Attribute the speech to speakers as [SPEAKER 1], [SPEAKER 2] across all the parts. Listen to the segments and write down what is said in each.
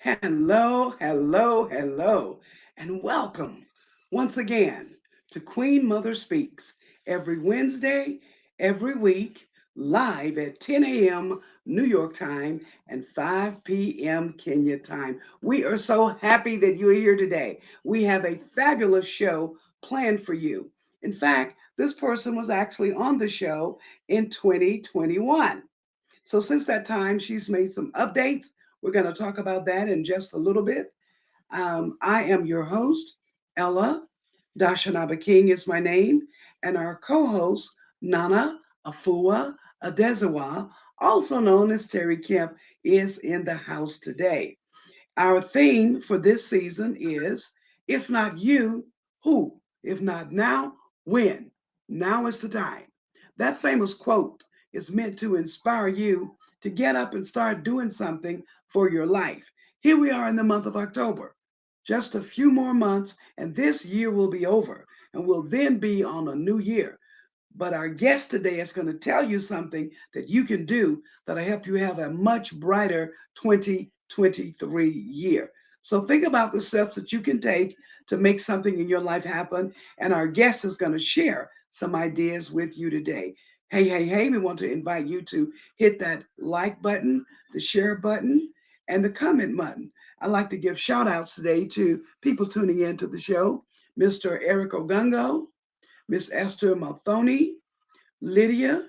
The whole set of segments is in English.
[SPEAKER 1] Hello, hello, hello, and welcome once again to Queen Mother Speaks every Wednesday, every week, live at 10 a.m. New York time and 5 p.m. Kenya time. We are so happy that you're here today. We have a fabulous show planned for you. In fact, this person was actually on the show in 2021. So since that time, she's made some updates. We're going to talk about that in just a little bit. I am your host, Ella. Dashanaba King is my name, and our co-host, Nana Afua Adezawa, also known as Terry Kemp, is in the house today. Our theme for this season is, if not you, who? If not now, when? Now is the time. That famous quote is meant to inspire you to get up and start doing something for your life. Here we are in the month of October. Just a few more months, and this year will be over, and we'll then be on a new year. But our guest today is going to tell you something that you can do that'll help you have a much brighter 2023 year. So think about the steps that you can take to make something in your life happen. And our guest is going to share some ideas with you today. Hey, hey, hey, we want to invite you to hit that like button, the share button, and the comment button. I'd like to give shout outs today to people tuning in to the show. Mr. Eric Ogungo, Miss Esther Malthoni, Lydia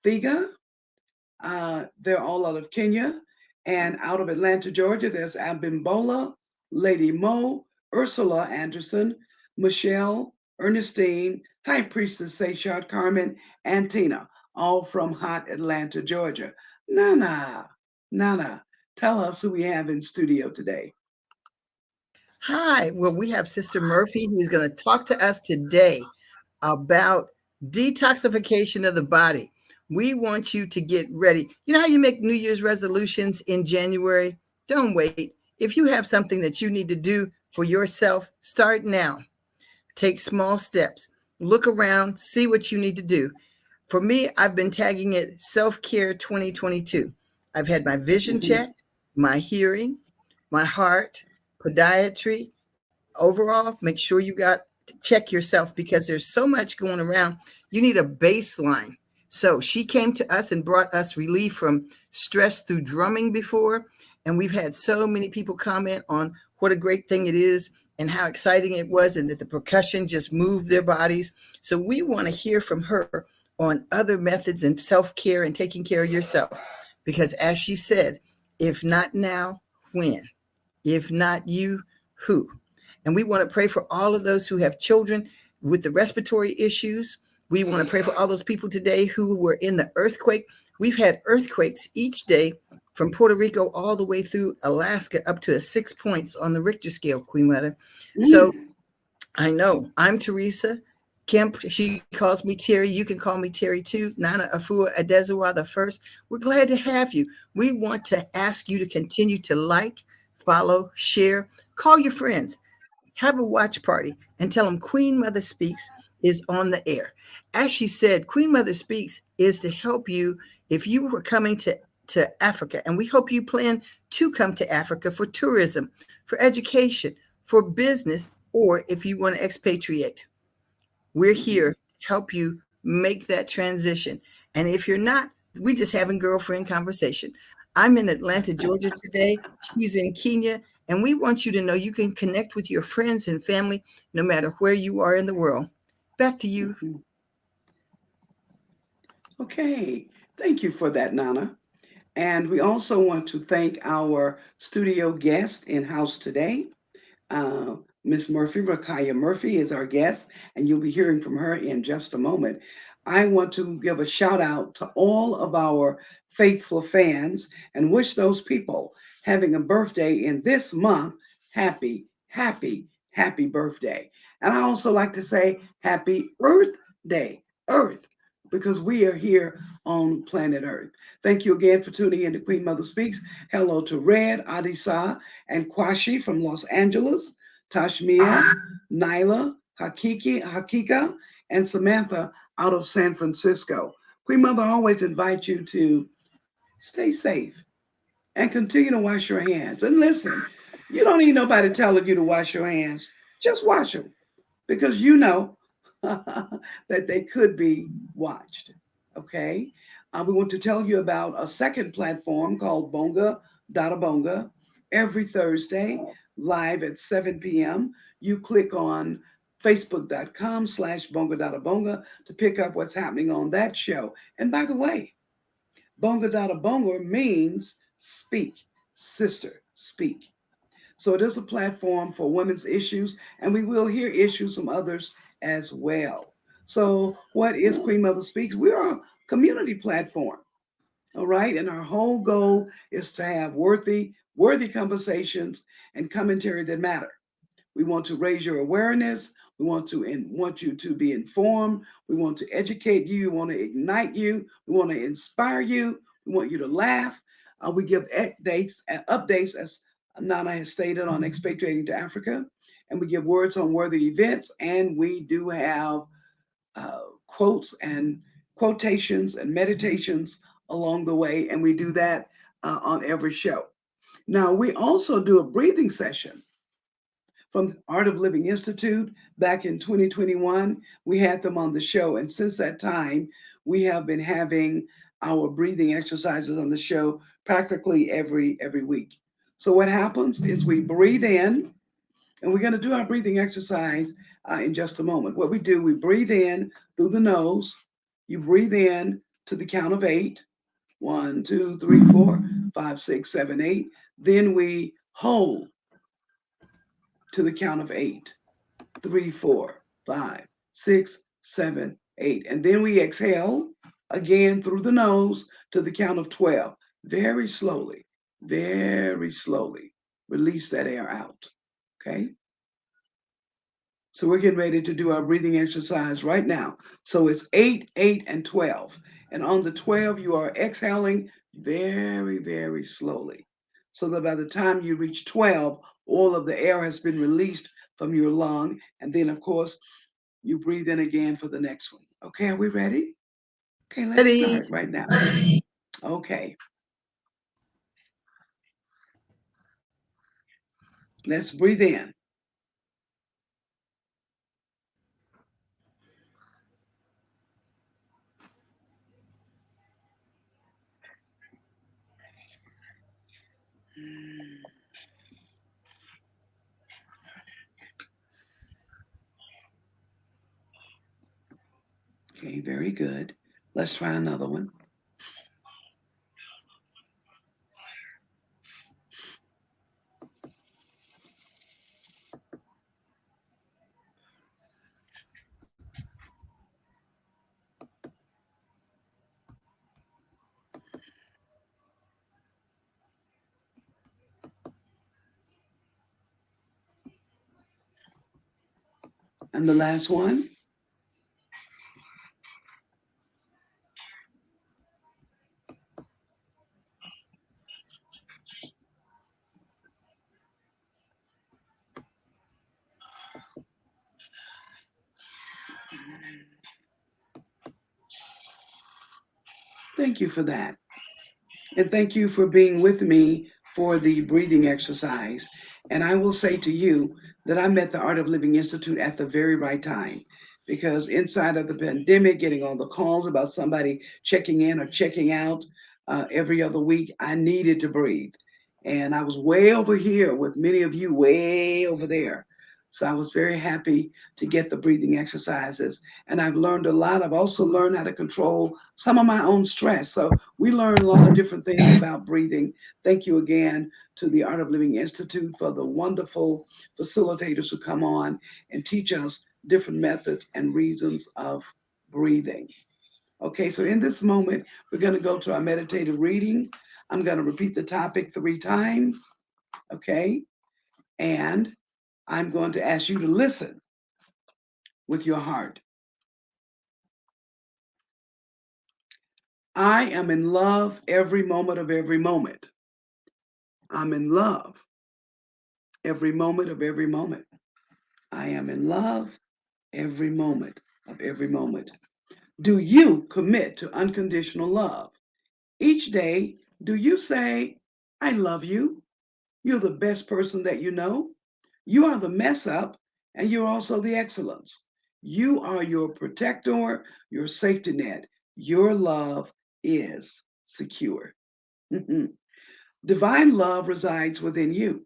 [SPEAKER 1] Thiga. They're all out of Kenya. And out of Atlanta, Georgia, there's Abimbola, Lady Mo, Ursula Anderson, Michelle, Ernestine, High Priestess Seyshard, Carmen, and Tina, all from hot Atlanta, Georgia. Nana, tell us who we have in studio today.
[SPEAKER 2] Hi. Well, we have Sister Murphy who's going to talk to us today about detoxification of the body. We want you to get ready. You know how you make New Year's resolutions in January? Don't wait. If you have something that you need to do for yourself, start now. Take small steps. Look around, see what you need to do. For me, I've been tagging it Self-Care 2022. I've had my vision
[SPEAKER 1] Mhm.
[SPEAKER 2] checked, my hearing, my heart, podiatry. Overall, make sure you got to check yourself because there's so much going around. You need a baseline. So she came to us and brought us relief from stress through drumming before. And we've had so many people comment on what a great thing it is and how exciting it was and that the percussion just moved their bodies. So we want to hear from her on other methods and self-care and taking care of yourself. Because as she said, if not now, when? If not you, who? And we want to pray for all of those who have children with the respiratory issues. We want to pray for all those people today who were in the earthquake. We've had earthquakes each day from Puerto Rico all the way through Alaska up to a 6 points on the Richter scale, Queen Mother. So
[SPEAKER 1] Mm.
[SPEAKER 2] I know I'm Teresa Kemp. She calls me Terry. You can call me Terry too. Nana Afua Adezawa the first. We're glad to have you. We want to ask you to continue to like, follow, share, call your friends, have a watch party, and tell them Queen Mother Speaks is on the air. As she said, Queen Mother Speaks is to help you if you were coming to Africa, and we hope you plan to come to Africa for tourism, for education, for business, or if you want to expatriate. We're here to help you make that transition. And if you're not, we just having girlfriend conversation. I'm in Atlanta, Georgia today. She's in Kenya. And we want you to know you can connect with your friends and family no matter where you are in the world. Back to you.
[SPEAKER 1] Mhm. Okay, thank you for that, Nana. And we also want to thank our studio guest in house today. Miss Murphy, RACQAUIYAH Murphy is our guest, and you'll be hearing from her in just a moment. I want to give a shout out to all of our faithful fans and wish those people having a birthday in this month happy, happy, happy birthday. And I also like to say happy Earth Day, Earth, because we are here on planet Earth. Thank you again for tuning in to Queen Mother Speaks. Hello to Red, Adisa, and Kwashi from Los Angeles, Tashmia, Nyla, Hakika, and Samantha out of San Francisco. Queen Mother always invites you to stay safe, and continue to wash your hands. And listen, you don't need nobody telling you to wash your hands. Just wash them because you know that they could be watched. Okay. We want to tell you about a second platform called Bonga Dada Bonga every Thursday, live at 7 p.m. You click on facebook.com/Bonga Dada Bonga to pick up what's happening on that show. And by the way, Bonga Dada Bonga means speak, sister, speak. So it is a platform for women's issues, and we will hear issues from others as well. So, what is Queen Mother Speaks? We're a community platform, all right? And our whole goal is to have worthy conversations and commentary that matter. We want to raise your awareness. We want you to be informed. We want to educate you. We want to ignite you. We want to inspire you. We want you to laugh. We give updates, as Nana has stated, on expatriating to Africa, and we give words on worthy events. And we do have quotes and quotations and meditations along the way, and we do that on every show. Now, we also do a breathing session from the Art of Living Institute back in 2021. We had them on the show, and since that time, we have been having our breathing exercises on the show practically every week. So what happens is we breathe in, and we're going to do our breathing exercise in just a moment. What we do, we breathe in through the nose. You breathe in to the count of 8. 1, 2, 3, 4, 5, 6, 7, 8. Then we hold to the count of 8. 3, 4, 5, 6, 7, 8. And then we exhale again through the nose to the count of 12. Very slowly, very slowly. Release that air out. Okay? So we're getting ready to do our breathing exercise right now. So it's 8, 8, and 12. And on the 12, you are exhaling very slowly. So that by the time you reach 12, all of the air has been released from your lung. And then, of course, you breathe in again for the next one. Okay, are we ready? Okay, let's
[SPEAKER 2] Ready?
[SPEAKER 1] start right now. Okay, let's breathe in. Okay, very good. Let's try another one. And the last one. Thank you for that. And thank you for being with me for the breathing exercise. And I will say to you that I met the Art of Living Institute at the very right time because inside of the pandemic, getting all the calls about somebody checking in or checking out every other week, I needed to breathe. And I was way over here with many of you way over there. So I was very happy to get the breathing exercises. And I've learned a lot. I've also learned how to control some of my own stress. So we learn a lot of different things about breathing. Thank you again to the Art of Living Institute for the wonderful facilitators who come on and teach us different methods and reasons of breathing. Okay, so in this moment, we're going to go to our meditative reading. I'm going to repeat the topic 3 times. Okay, and I'm going to ask you to listen with your heart. I am in love every moment of every moment. I'm in love every moment of every moment. I am in love every moment of every moment. Do you commit to unconditional love? Each day, do you say, I love you. You're the best person that you know. You are the mess up, and you're also the excellence. You are your protector, your safety net. Your love is secure. Divine love resides within you.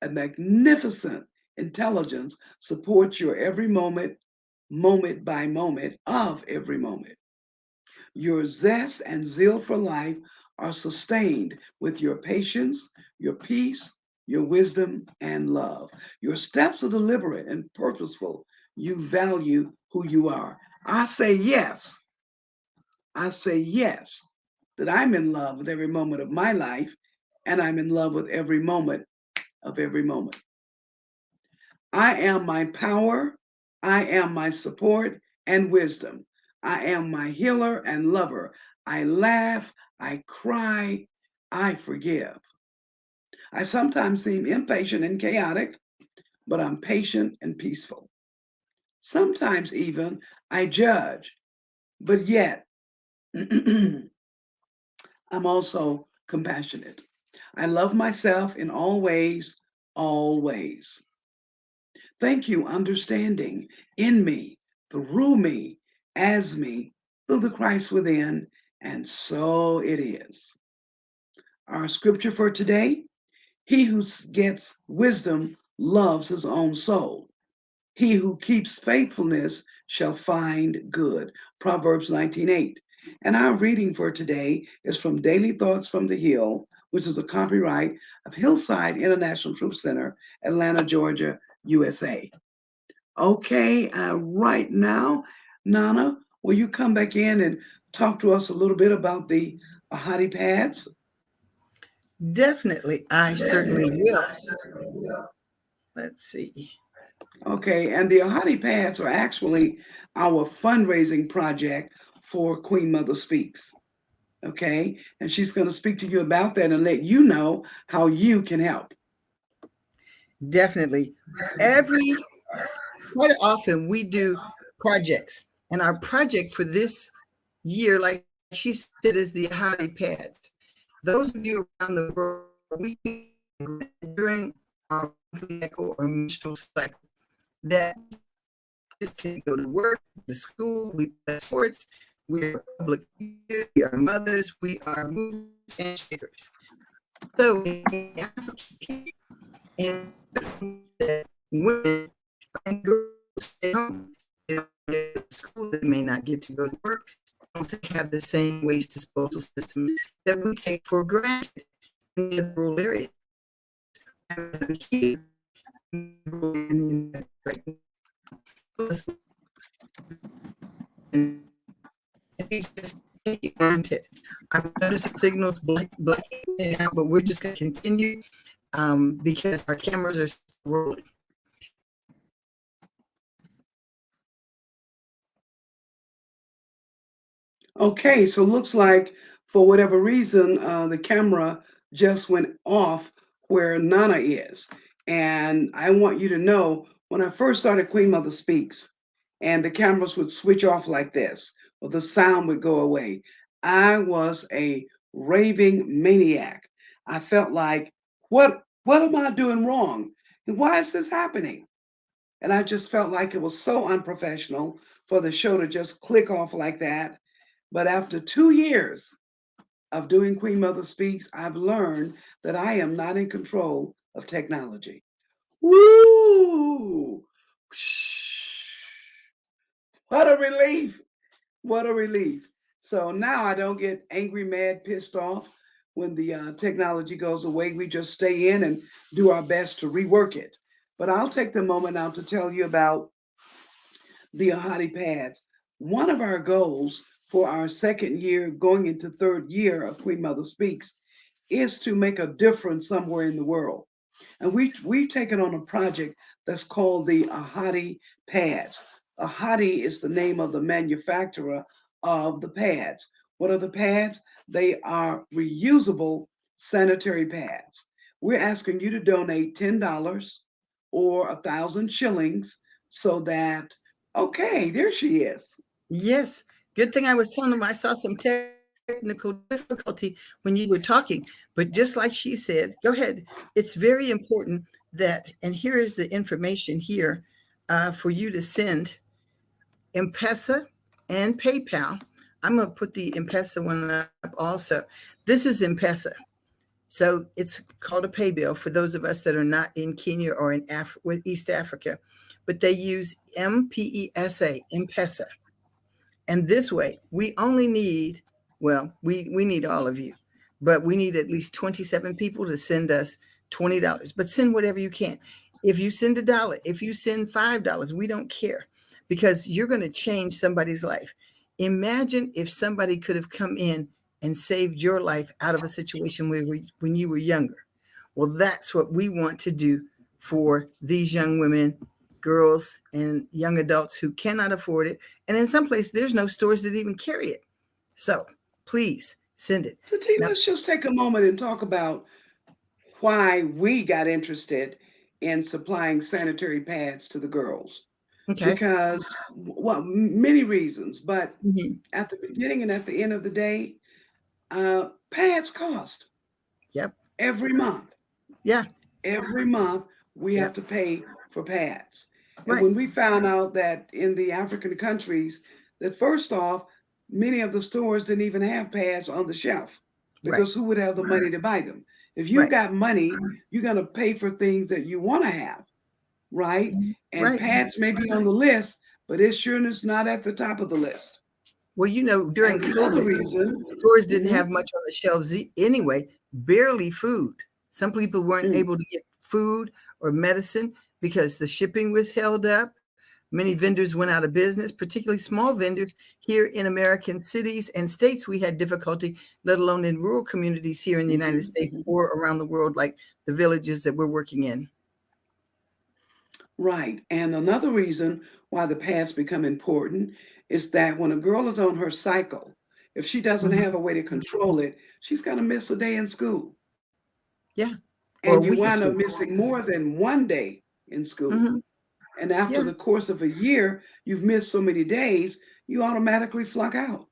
[SPEAKER 1] A magnificent intelligence supports your every moment, moment by moment of every moment. Your zest and zeal for life are sustained with your patience, your peace, your wisdom, and love. Your steps are deliberate and purposeful. You value who you are. I say yes. I say yes, that I'm in love with every moment of my life, and I'm in love with every moment of every moment. I am my power. I am my support and wisdom. I am my healer and lover. I laugh. I cry. I forgive. I sometimes seem impatient and chaotic, but I'm patient and peaceful. Sometimes even I judge, but yet I'm also compassionate. I love myself in all ways, always. Thank you, understanding in me, through me, as me, through the Christ within, and so it is. Our scripture for today: he who gets wisdom loves his own soul. He who keeps faithfulness shall find good. Proverbs 19:8. And our reading for today is from Daily Thoughts from the Hill, which is a copyright of Hillside International Truth Center, Atlanta, Georgia, USA. Okay, right now, Nana, will you come back in and talk to us a little bit about the Ahadi pads?
[SPEAKER 2] Definitely, I certainly will. Let's see.
[SPEAKER 1] Okay, and the Ahadi pads are actually our fundraising project for Queen Mother Speaks. Okay, and she's going to speak to you about that and let you know how you can help.
[SPEAKER 2] Definitely. Every Quite often we do projects, and our project for this year, like she said, is the Ahadi pads. Those of you around the world, we during our monthly cycle or menstrual cycle that just can go to work, go to school, we play sports, we are public figures, we are mothers, we are movers and shakers. So in African and that women and girls stay home. They don't get to school, they may not get to go to work, don't have the same waste disposal systems that we take for granted in the rural areas. Here in the right now, and we just take it granted. I've noticed the signals blanking now, but we're just going to continue because our cameras are rolling.
[SPEAKER 1] Okay, so looks like for whatever reason, the camera just went off where Nana is. And I want you to know when I first started Queen Mother Speaks and the cameras would switch off like this, or the sound would go away, I was a raving maniac. I felt like, what am I doing wrong? And why is this happening? And I just felt like it was so unprofessional for the show to just click off like that. But after 2 years of doing Queen Mother Speaks, I've learned that I am not in control of technology. Woo! What a relief! What a relief. So now I don't get angry, mad, pissed off when the technology goes away. We just stay in and do our best to rework it. But I'll take the moment now to tell you about the Ahadi pads. One of our goals for our second year, going into third year of Queen Mother Speaks, is to make a difference somewhere in the world. And we've taken on a project that's called the Ahadi pads. Ahadi is the name of the manufacturer of the pads. What are the pads? They are reusable sanitary pads. We're asking you to donate $10 or 1,000 shillings so that, okay, there she is.
[SPEAKER 2] Yes. Good thing I was telling them I saw some text technical difficulty when you were talking. But just like she said, go ahead. It's very important that, and here is the information here for you to send M-Pesa and PayPal. I'm going to put the M-Pesa one up also. This is M-Pesa. So it's called a pay bill for those of us that are not in Kenya or in East Africa, but they use M-P-E-S-A, M-Pesa. And this way, we only need, well, we need all of you, but we need at least 27 people to send us $20. But send whatever you can. If you send $1, if you send $5, we don't care, because you're going to change somebody's life. Imagine if somebody could have come in and saved your life out of a situation when you were younger. Well, that's what we want to do for these young women, girls, and young adults who cannot afford it. And in some places, there's no stores that even carry it. So please send it.
[SPEAKER 1] So, T, let's just take a moment and talk about why we got interested in supplying sanitary pads to the girls.
[SPEAKER 2] Okay.
[SPEAKER 1] Because, well, many reasons, but at the beginning and at the end of the day, pads cost.
[SPEAKER 2] Yep.
[SPEAKER 1] Every month.
[SPEAKER 2] Yeah.
[SPEAKER 1] Every month we have to pay for pads. And
[SPEAKER 2] Right.
[SPEAKER 1] when we found out that in the African countries, that first off, many of the stores didn't even have pads on the shelf, because who would have the money to buy them? If you got money, you're going to pay for things that you want to have, right? And pads may be on the list, but it sure is not at the top of the list.
[SPEAKER 2] Well, you know, during COVID, stores didn't have much on the shelves anyway, barely food. Some people weren't able to get food or medicine because the shipping was held up. Many vendors went out of business, particularly small vendors here in American cities and states. We had difficulty, let alone in rural communities here in the United States or around the world, like the villages that we're working in.
[SPEAKER 1] Right. And another reason why the pads become important is that when a girl is on her cycle, if she doesn't have a way to control it, she's going to miss a day in school.
[SPEAKER 2] Yeah.
[SPEAKER 1] And you wind up missing more than one day in school. And after the course of a year, you've missed so many days, you automatically flunk out.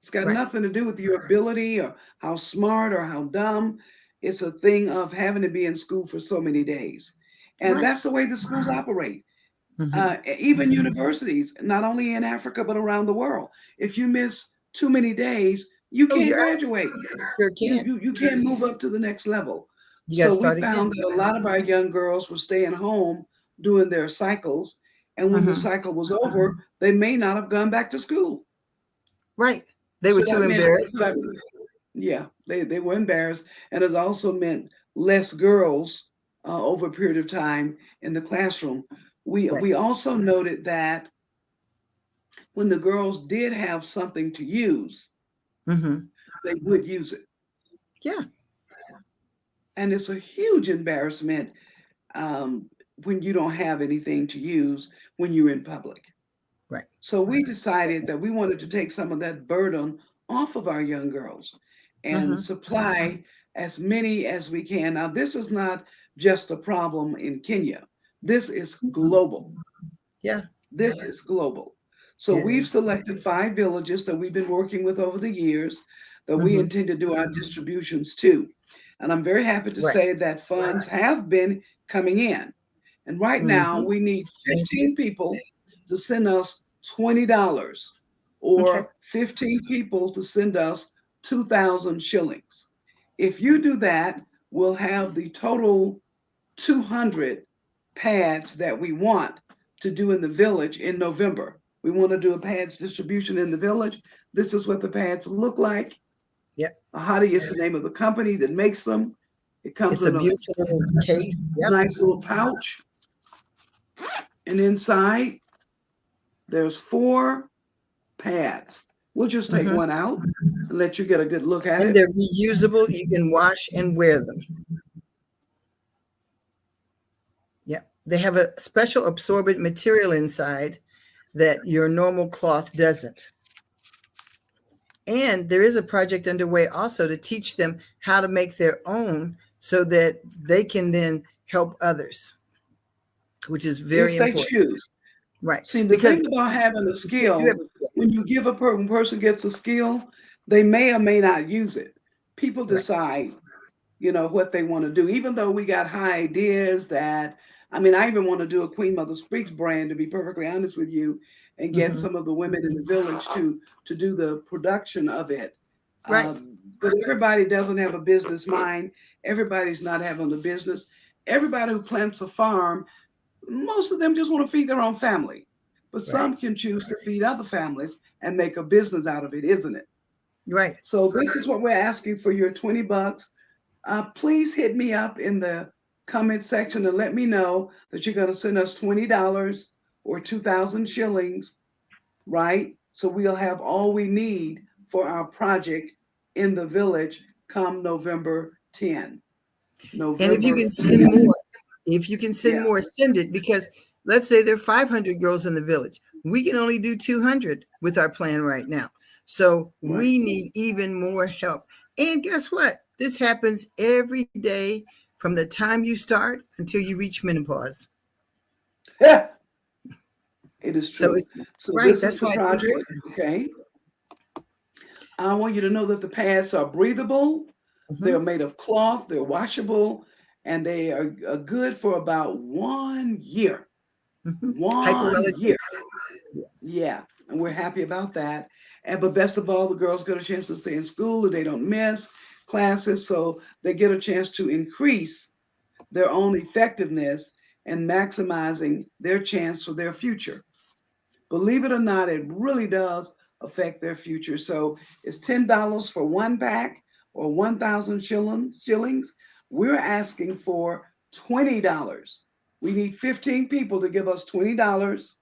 [SPEAKER 1] It's got nothing to do with your ability or how smart or how dumb. It's a thing of having to be in school for so many days. And that's the way the schools operate. Even universities, not only in Africa, but around the world. If you miss too many days, you can't graduate.
[SPEAKER 2] Sure can't.
[SPEAKER 1] You can't move up to the next level.
[SPEAKER 2] So
[SPEAKER 1] we found that a lot of our young girls were staying home doing their cycles. And when the cycle was over, they may not have gone back to school.
[SPEAKER 2] Right. They were too embarrassed.
[SPEAKER 1] They were embarrassed. And it also meant less girls over a period of time in the classroom. We also noted that when the girls did have something to use, they would use it.
[SPEAKER 2] Yeah.
[SPEAKER 1] And it's a huge embarrassment when you don't have anything to use when you're in public.
[SPEAKER 2] Right.
[SPEAKER 1] So we decided that we wanted to take some of that burden off of our young girls and supply as many as we can. Now, this is not just a problem in Kenya. This is global.
[SPEAKER 2] Yeah.
[SPEAKER 1] This is global. So we've selected 5 villages that we've been working with over the years that we intend to do our distributions to. And I'm very happy to say that funds have been coming in. And right now we need 15 people to send us $20 or 15 people to send us 2,000 shillings. If you do that, we'll have the total 200 pads that we want to do in the village in November. We want to do a pads distribution in the village. This is what the pads look like.
[SPEAKER 2] Yep.
[SPEAKER 1] Hadi is the name of the company that makes them. It comes
[SPEAKER 2] in a beautiful case.
[SPEAKER 1] Nice little pouch. And inside, there's 4 pads. We'll just take one out and let you get a good look at it.
[SPEAKER 2] And they're reusable. You can wash and wear them. Yep. They have a special absorbent material inside that your normal cloth doesn't. And there is a project underway also to teach them how to make their own so that they can then help others, which is very important.
[SPEAKER 1] If they choose.
[SPEAKER 2] Right.
[SPEAKER 1] See, the thing about having a skill, when you give a person gets a skill, They may or may not use it. People
[SPEAKER 2] Right.
[SPEAKER 1] decide, what they want to do. Even though we got high ideas that, I mean, I even want to do a Queen Mother Speaks brand, to be perfectly honest with you, and get
[SPEAKER 2] Mm-hmm.
[SPEAKER 1] some of the women in the village to do the production of it.
[SPEAKER 2] Right.
[SPEAKER 1] But everybody doesn't have a business mind. Everybody's not having a business. Everybody who plants a farm, most of them just want to feed their own family. But
[SPEAKER 2] Right.
[SPEAKER 1] some can choose to feed other families and make a business out of it, isn't it?
[SPEAKER 2] Right.
[SPEAKER 1] So this is what we're asking for your $20. Please hit me up in the comment section and let me know that you're going to send us $20 or 2,000 shillings, right? So we'll have all we need for our project in the village come November 10.
[SPEAKER 2] And if you
[SPEAKER 1] November
[SPEAKER 2] can send
[SPEAKER 1] 10.
[SPEAKER 2] more, if you can send
[SPEAKER 1] Yeah,
[SPEAKER 2] more, send it, because let's say there are 500 girls in the village. We can only do 200 with our plan right now. So
[SPEAKER 1] right.
[SPEAKER 2] we need even more help. And guess what? This happens every day from the time you start until you reach menopause.
[SPEAKER 1] Yeah, it is
[SPEAKER 2] So
[SPEAKER 1] true.
[SPEAKER 2] it's
[SPEAKER 1] So
[SPEAKER 2] right.
[SPEAKER 1] this is
[SPEAKER 2] That's
[SPEAKER 1] the
[SPEAKER 2] why it's
[SPEAKER 1] project,
[SPEAKER 2] important.
[SPEAKER 1] okay? I want you to know that the pads are breathable. They're
[SPEAKER 2] Mhm,
[SPEAKER 1] made of cloth, they're washable, and they are good for about 1 year.
[SPEAKER 2] mhm.
[SPEAKER 1] 1 year.
[SPEAKER 2] Hyperrelative. Yes.
[SPEAKER 1] Yeah. And we're happy about that. And but best of all, the girls get a chance to stay in school and they don't miss classes. So they get a chance to increase their own effectiveness and maximizing their chance for their future. Believe it or not, it really does affect their future. So it's $10 for one pack or 1,000 shillings. We're asking for $20. We need 15 people to give us $20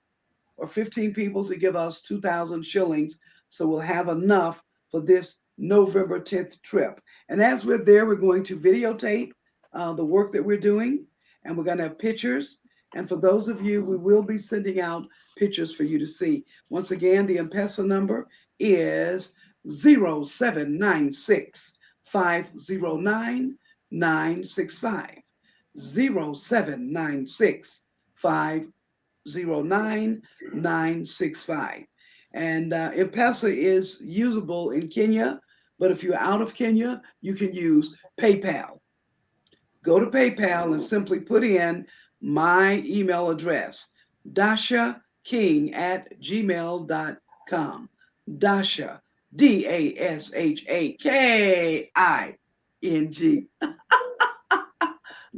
[SPEAKER 1] or 15 people to give us 2,000 shillings. So we'll have enough for this November 10th trip. And as we're there, we're going to videotape the work that we're doing, and we're going to have pictures. And for those of you, we will be sending out pictures for you to see. Once again, the M-Pesa number is 0796 509 965. 0796 509 965. And M-Pesa is usable in Kenya, but if you're out of Kenya, you can use PayPal. Go to PayPal and simply put in my email address, Dasha King at gmail.com. Dasha, DASHAKING.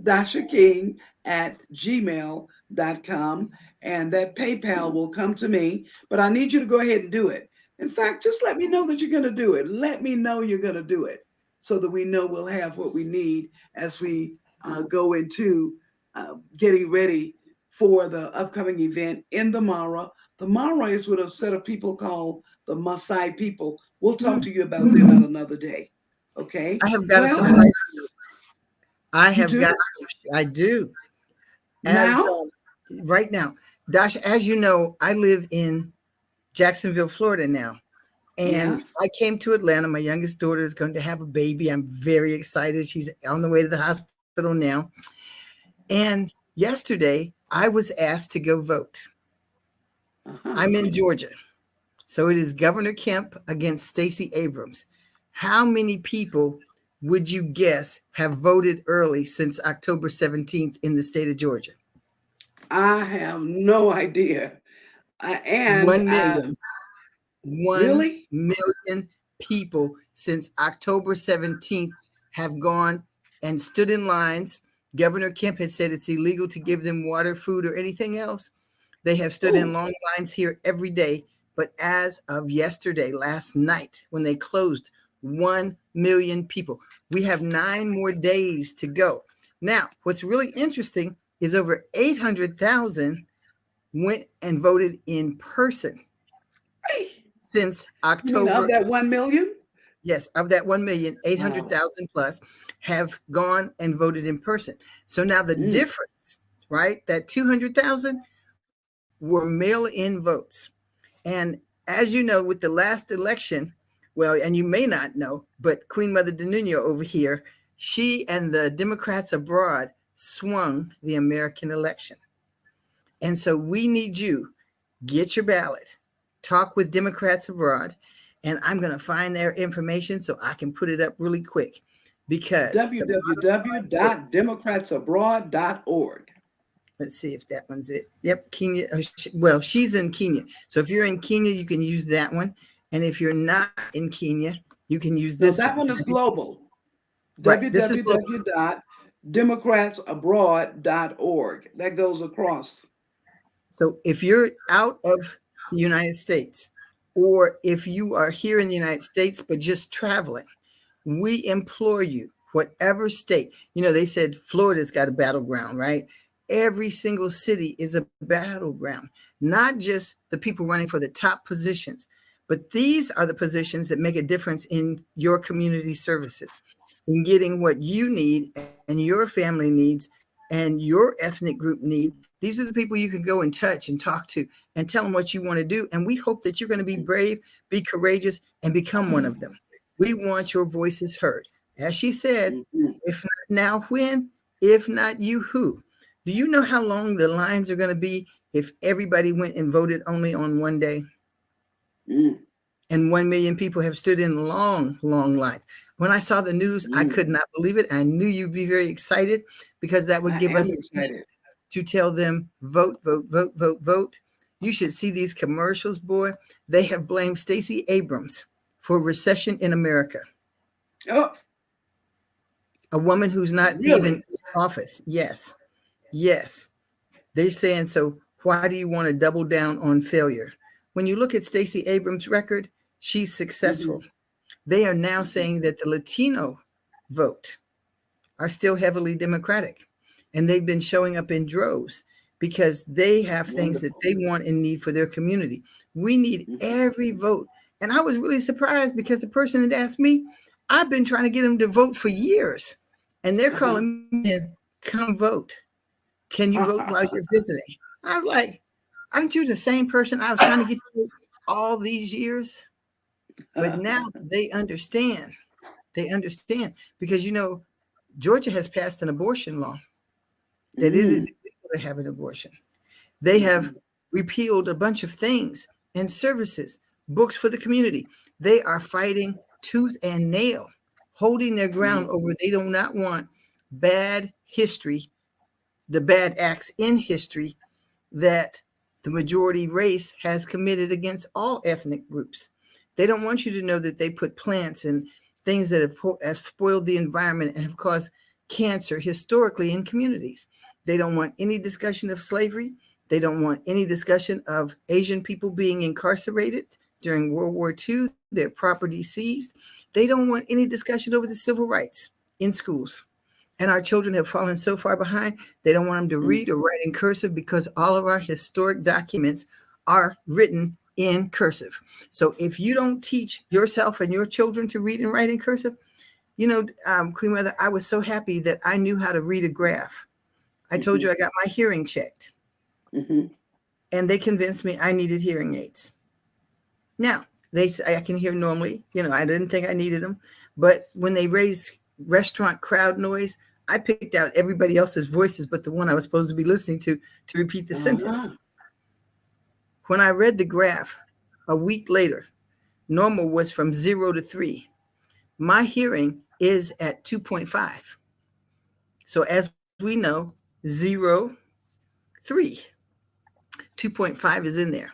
[SPEAKER 1] Dasha King at gmail.com. And that PayPal will come to me, but I need you to go ahead and do it. In fact, just let me know that you're going to do it. Let me know you're going to do it so that we know we'll have what we need as we go into getting ready for the upcoming event in the Mara. The Mara is with a set of people called the Maasai people. We'll talk to you about them at another day. Okay.
[SPEAKER 2] I have got a
[SPEAKER 1] Well,
[SPEAKER 2] surprise. I
[SPEAKER 1] you
[SPEAKER 2] have got.
[SPEAKER 1] do
[SPEAKER 2] I do. As
[SPEAKER 1] now?
[SPEAKER 2] right now, Dash, as you know, I live in Jacksonville, Florida now.
[SPEAKER 1] Yeah.
[SPEAKER 2] And I came to Atlanta. My youngest daughter is going to have a baby. I'm very excited. She's on the way to the hospital now. And yesterday, I was asked to go vote.
[SPEAKER 1] Uh-huh.
[SPEAKER 2] I'm in Georgia. So it is Governor Kemp against Stacey Abrams. How many people would you guess have voted early since October 17th in the state of Georgia?
[SPEAKER 1] I have no idea.
[SPEAKER 2] 1 million. 1
[SPEAKER 1] Really?
[SPEAKER 2] million people since October 17th have gone and stood in lines. Governor Kemp had said it's illegal to give them water, food, or anything else. They have stood in
[SPEAKER 1] Ooh.
[SPEAKER 2] long lines here every day. But as of yesterday, last night, when they closed, 1 million people. We have 9 more days to go. Now, what's really interesting is over 800,000 went and voted in person
[SPEAKER 1] Hey,
[SPEAKER 2] since
[SPEAKER 1] you mean of
[SPEAKER 2] October.
[SPEAKER 1] that 1 million?
[SPEAKER 2] Yes, of that 1 million, eight hundred
[SPEAKER 1] Wow.
[SPEAKER 2] thousand plus have gone and voted in person. So now the
[SPEAKER 1] Mm.
[SPEAKER 2] difference, right? That 200,000 were mail in votes. And as you know, with the last election, well, and you may not know, but Queen Mother DeNuno over here, she and the Democrats abroad swung the American election. And so we need you, get your ballot, talk with Democrats abroad, And I'm going to find their information so I can put it up really quick because
[SPEAKER 1] www.democratsabroad.org.
[SPEAKER 2] let's see if that one's it. Yep, Kenya. Well, she's in Kenya. So if you're in Kenya, you can use that one. And if you're not in Kenya, you can use
[SPEAKER 1] No,
[SPEAKER 2] this
[SPEAKER 1] that one is global.
[SPEAKER 2] Right. This is global.
[SPEAKER 1] www.democratsabroad.org. That goes across.
[SPEAKER 2] So if you're out of the United States, or if you are here in the United States but just traveling, we implore you, whatever state, they said Florida's got a battleground, right? Every single city is a battleground, not just the people running for the top positions, but these are the positions that make a difference in your community services, in getting what you need and your family needs and your ethnic group need. These are the people you can go and touch and talk to and tell them what you want to do. And we hope that you're going to be brave, be courageous, and become one of them. We want your voices heard. As she said, if not now, when? If not you, who? Do you know how long the lines are going to be if everybody went and voted only on one day? And 1 million people have stood in long, long lines. When I saw the news, I could not believe it. I knew you'd be very excited because that would give us to tell them, vote, vote, vote, vote, vote. You should see these commercials, boy. They have blamed Stacey Abrams for recession in America.
[SPEAKER 1] Oh.
[SPEAKER 2] A woman who's not even in office. Yes. Yes. They're saying, so why do you want to double down on failure? When you look at Stacey Abrams' record, she's successful. They are now saying that the Latino vote are still heavily Democratic. And they've been showing up in droves because they have things that they want and need for their community. We need every vote. And I was really surprised because the person had asked me, I've been trying to get them to vote for years. And they're calling me in, come vote. Can you vote while you're visiting? I was like, aren't you the same person I was trying to get to all these years? But now they understand. They understand because, Georgia has passed an abortion law that it is illegal to have an abortion. They have repealed a bunch of things and services, books for the community. They are fighting tooth and nail, holding their ground over. They do not want bad history, the bad acts in history that the majority race has committed against all ethnic groups. They don't want you to know that they put plants and things that have spoiled the environment and have caused cancer historically in communities. They don't want any discussion of slavery. They don't want any discussion of Asian people being incarcerated during World War II, their property seized. They don't want any discussion over the civil rights in schools. And our children have fallen so far behind, they don't want them to read or write in cursive because all of our historic documents are written in cursive. So if you don't teach yourself and your children to read and write in cursive, Queen Mother, I was so happy that I knew how to read a graph. I told you I got my hearing checked. And they convinced me I needed hearing aids. Now, they say I can hear normally. I didn't think I needed them. But when they raised restaurant crowd noise, I picked out everybody else's voices but the one I was supposed to be listening to repeat the sentence. When I read the graph a week later, normal was from 0 to 3. My hearing is at 2.5. So as we know, 0, 3. 2.5 is in there.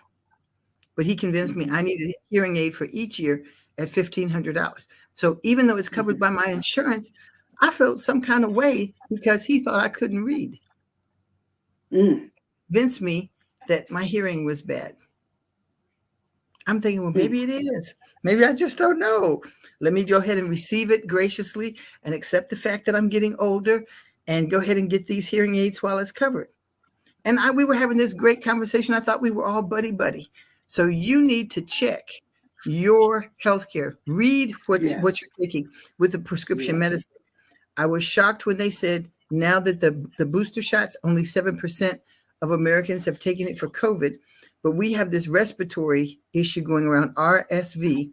[SPEAKER 2] But he convinced me I needed a hearing aid for each year at $1,500. So even though it's covered by my insurance, I felt some kind of way because he thought I couldn't read. Convinced me that my hearing was bad. I'm thinking, well, maybe it is. Maybe I just don't know. Let me go ahead and receive it graciously and accept the fact that I'm getting older and go ahead and get these hearing aids while it's covered. And we were having this great conversation. I thought we were all buddy-buddy. So you need to check your healthcare. Read what you're taking with the prescription medicine. I was shocked when they said now that the booster shots, only 7% of Americans have taken it for COVID. But we have this respiratory issue going around, RSV,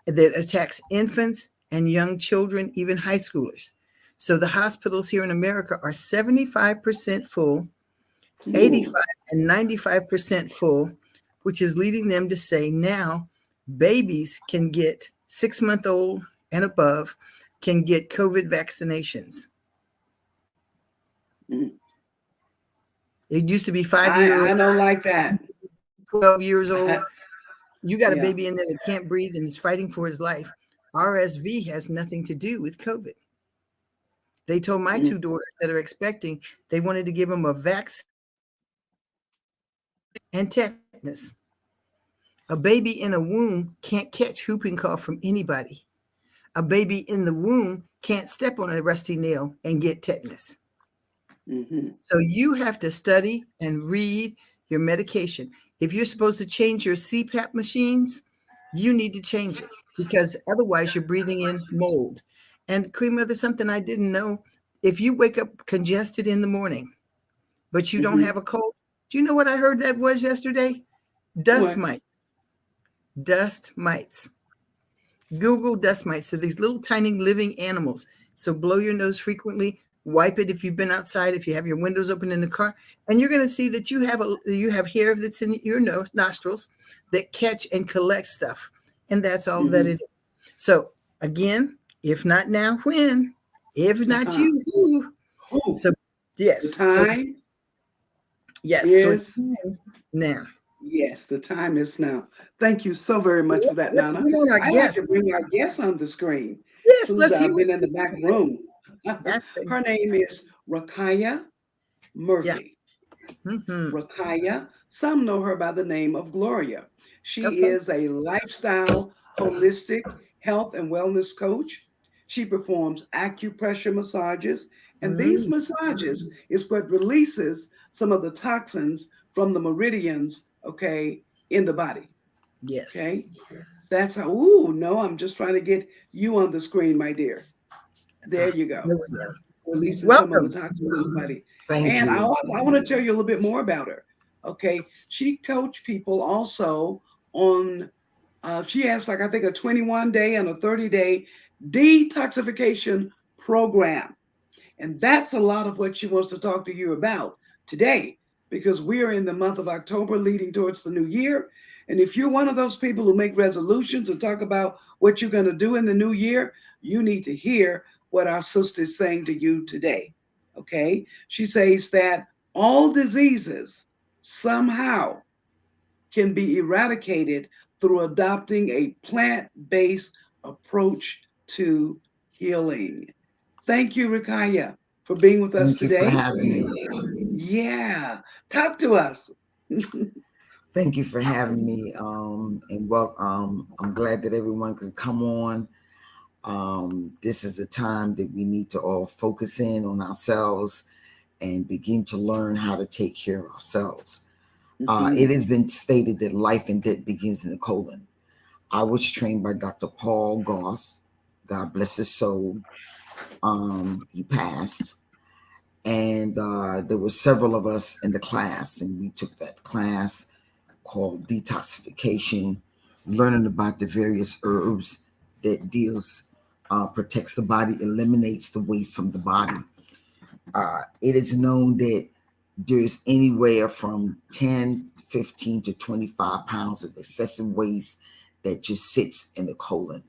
[SPEAKER 2] that attacks infants and young children, even high schoolers. So the hospitals here in America are 75% full, 85 and 95% full, which is leading them to say now Babies can get 6-month-old and above can get COVID vaccinations.
[SPEAKER 1] Mm.
[SPEAKER 2] It used to be 5 years,
[SPEAKER 1] I don't like that.
[SPEAKER 2] 12 years old. You got a
[SPEAKER 1] Yeah.
[SPEAKER 2] baby in there that can't breathe and is fighting for his life. RSV has nothing to do with COVID. They told my
[SPEAKER 1] Mm.
[SPEAKER 2] 2 daughters that are expecting, they wanted to give them a vaccine and tetanus. A baby in a womb can't catch whooping cough from anybody. A baby in the womb can't step on a rusty nail and get tetanus.
[SPEAKER 1] Mm-hmm.
[SPEAKER 2] So you have to study and read your medication. If you're supposed to change your CPAP machines, you need to change it because otherwise you're breathing in mold. And Queen Mother, something I didn't know, if you wake up congested in the morning, but you don't
[SPEAKER 1] Mm-hmm.
[SPEAKER 2] have a cold, do you know what I heard that was yesterday? Dust
[SPEAKER 1] What?
[SPEAKER 2] mites. Dust mites. Google dust mites. So these little tiny living animals. So blow your nose frequently. Wipe it if you've been outside. If you have your windows open in the car, and you're going to see that you have hair that's in your nose nostrils that catch and collect stuff, and that's all that
[SPEAKER 1] Mm-hmm.
[SPEAKER 2] it is. So again, if not now, when? If not
[SPEAKER 1] Uh-huh.
[SPEAKER 2] you, who?
[SPEAKER 1] Oh,
[SPEAKER 2] So
[SPEAKER 1] the
[SPEAKER 2] yes. So
[SPEAKER 1] time
[SPEAKER 2] yes. So it's
[SPEAKER 1] is
[SPEAKER 2] time now.
[SPEAKER 1] yes, the time is now. Thank you so very much for that,
[SPEAKER 2] Let's
[SPEAKER 1] Nana.
[SPEAKER 2] bring on our
[SPEAKER 1] I like to
[SPEAKER 2] guest.
[SPEAKER 1] bring our guest on the screen
[SPEAKER 2] Yes.
[SPEAKER 1] who's
[SPEAKER 2] Let's hear what
[SPEAKER 1] been in the
[SPEAKER 2] she
[SPEAKER 1] back
[SPEAKER 2] has to say.
[SPEAKER 1] room.
[SPEAKER 2] That's
[SPEAKER 1] Her name is RACQAUIYAH
[SPEAKER 2] yeah.
[SPEAKER 1] Murphy.
[SPEAKER 2] Mm-hmm.
[SPEAKER 1] RACQAUIYAH, some know her by the name of Gloria. She
[SPEAKER 2] Okay.
[SPEAKER 1] is a lifestyle, holistic health and wellness coach. She performs acupressure massages, and these
[SPEAKER 2] Mm,
[SPEAKER 1] massages is what releases some of the toxins from the meridians, okay, in the body.
[SPEAKER 2] yes.
[SPEAKER 1] Okay, that's how. Ooh, no, I'm just trying to get you on the screen, my dear. There you go.
[SPEAKER 2] There we go.
[SPEAKER 1] Releasing some of the
[SPEAKER 2] Welcome.
[SPEAKER 1] toxins in the body.
[SPEAKER 3] Thank
[SPEAKER 1] And
[SPEAKER 3] you.
[SPEAKER 1] I want to tell you a little bit more about her. Okay, she coached people also on. She has like I think a 21-day and a 30-day detoxification program. And that's a lot of what she wants to talk to you about today because we are in the month of October leading towards the new year. And if you're one of those people who make resolutions and talk about what you're going to do in the new year, you need to hear what our sister is saying to you today. Okay? She says that all diseases somehow can be eradicated through adopting a plant based approach to healing. Thank you, Rakaya, for being with us
[SPEAKER 3] Thank you for
[SPEAKER 1] today.
[SPEAKER 3] having me.
[SPEAKER 1] Yeah, talk to us.
[SPEAKER 3] Thank you for having me. And well, I'm glad that everyone could come on. This is a time that we need to all focus in on ourselves and begin to learn how to take care of ourselves. It has been stated that life and death begins in the colon. I was trained by Dr. Paul Goss. God bless his soul. He passed. And there were several of us in the class, and we took that class called Detoxification, learning about the various herbs that protects the body, eliminates the waste from the body. It is known that there's anywhere from 10, 15 to 25 pounds of excessive waste that just sits in the colon.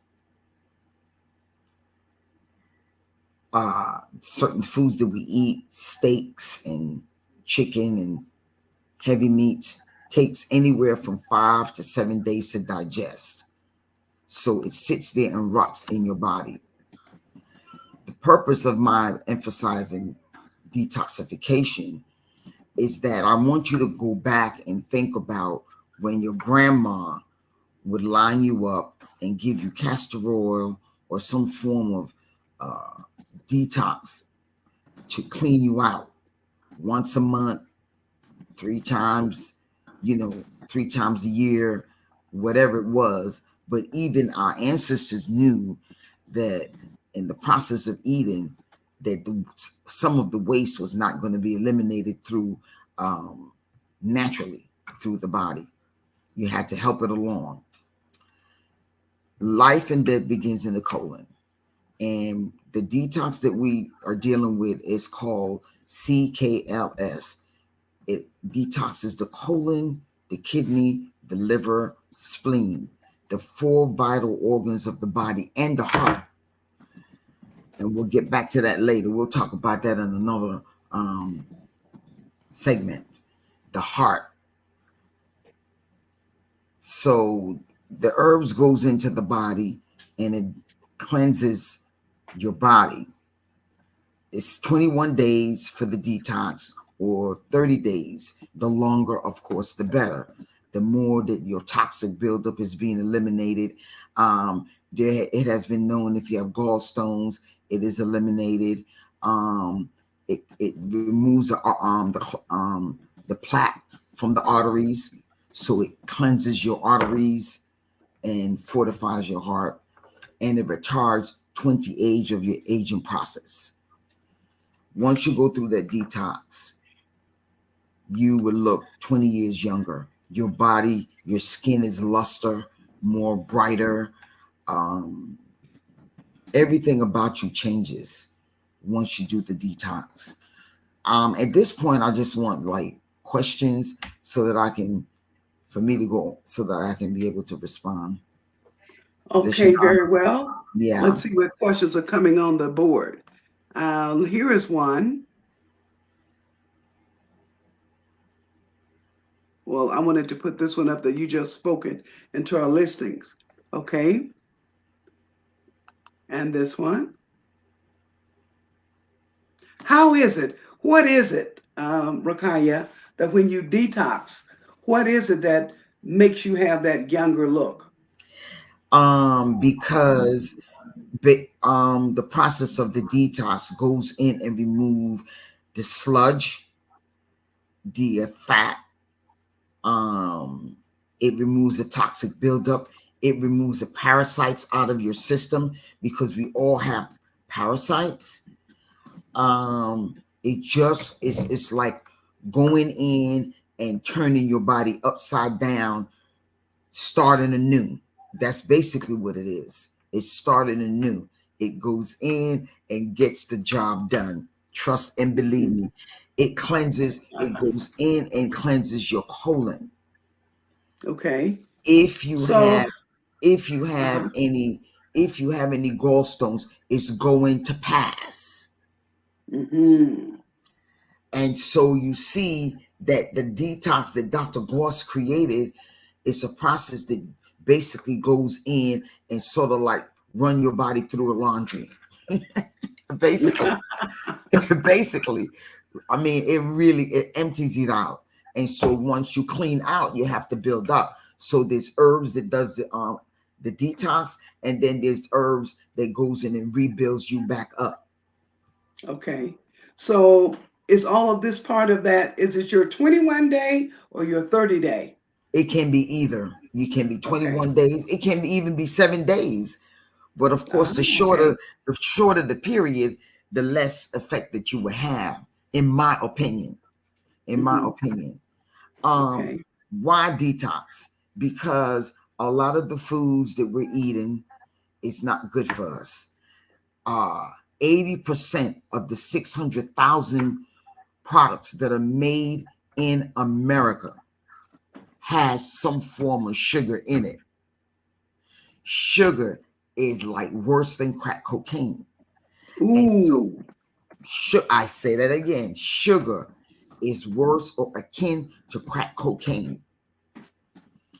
[SPEAKER 3] Certain foods that we eat, steaks and chicken and heavy meats, takes anywhere from 5 to 7 days to digest. So it sits there and rots in your body. The purpose of my emphasizing detoxification is that I want you to go back and think about when your grandma would line you up and give you castor oil or some form of detox to clean you out once a month, 3 times, 3 times a year, whatever it was. But even our ancestors knew that in the process of eating, that some of the waste was not going to be eliminated through naturally through the body. You had to help it along. Life and death begins in the colon. And the detox that we are dealing with is called CKLS. It detoxes the colon, the kidney, the liver, spleen. the 4 vital organs of the body and the heart. And we'll get back to that later. We'll talk about that in another segment. The heart. So the herbs goes into the body and it cleanses your body. It's 21 days for the detox or 30 days. The longer, of course, the better. The more that your toxic buildup is being eliminated. It has been known if you have gallstones, it is eliminated. It removes the plaque from the arteries, so it cleanses your arteries and fortifies your heart, and it retards 20 age of your aging process. Once you go through that detox, you will look 20 years younger. Your body, your skin is luster, more brighter. Everything about you changes once you do the detox. At this point, I just want like questions so that I can be able to respond.
[SPEAKER 1] Okay, very well.
[SPEAKER 3] Yeah.
[SPEAKER 1] Let's see what questions are coming on the board. Here is one. Well, I wanted to put this one up that you just spoken into our listings. Okay. And this one. How is it? What is it, RACQAUIYAH, that when you detox, what is it that makes you have that younger look?
[SPEAKER 3] Because the process of the detox goes in and remove the sludge, the fat. It removes the toxic buildup. It removes the parasites out of your system, because we all have parasites. It's like going in and turning your body upside down, starting anew. That's basically what it is. It's starting anew. It goes in and gets the job done. Trust and believe me. It cleanses, it goes in and cleanses your colon.
[SPEAKER 1] Okay.
[SPEAKER 3] If you have any gallstones, it's going to pass.
[SPEAKER 1] Mm-hmm.
[SPEAKER 3] And so you see that the detox that Dr. Goss created is a process that basically goes in and sort of like run your body through a laundry. basically, I mean, it empties it out. And so once you clean out, you have to build up. So there's herbs that does the detox, and then there's herbs that goes in and rebuilds you back up.
[SPEAKER 1] Okay. So is all of this part of that? Is it your 21 day or your 30 day?
[SPEAKER 3] It can be either. You can be 21 days. It can even be 7 days. But of course, the shorter the period, the less effect that you will have, in my opinion. Why detox? Because a lot of the foods that we're eating is not good for us. 80% of the 600,000 products that are made in America has some form of sugar in it. Sugar is like worse than crack cocaine.
[SPEAKER 1] Ooh.
[SPEAKER 3] And so, I say that again, sugar is worse or akin to crack cocaine.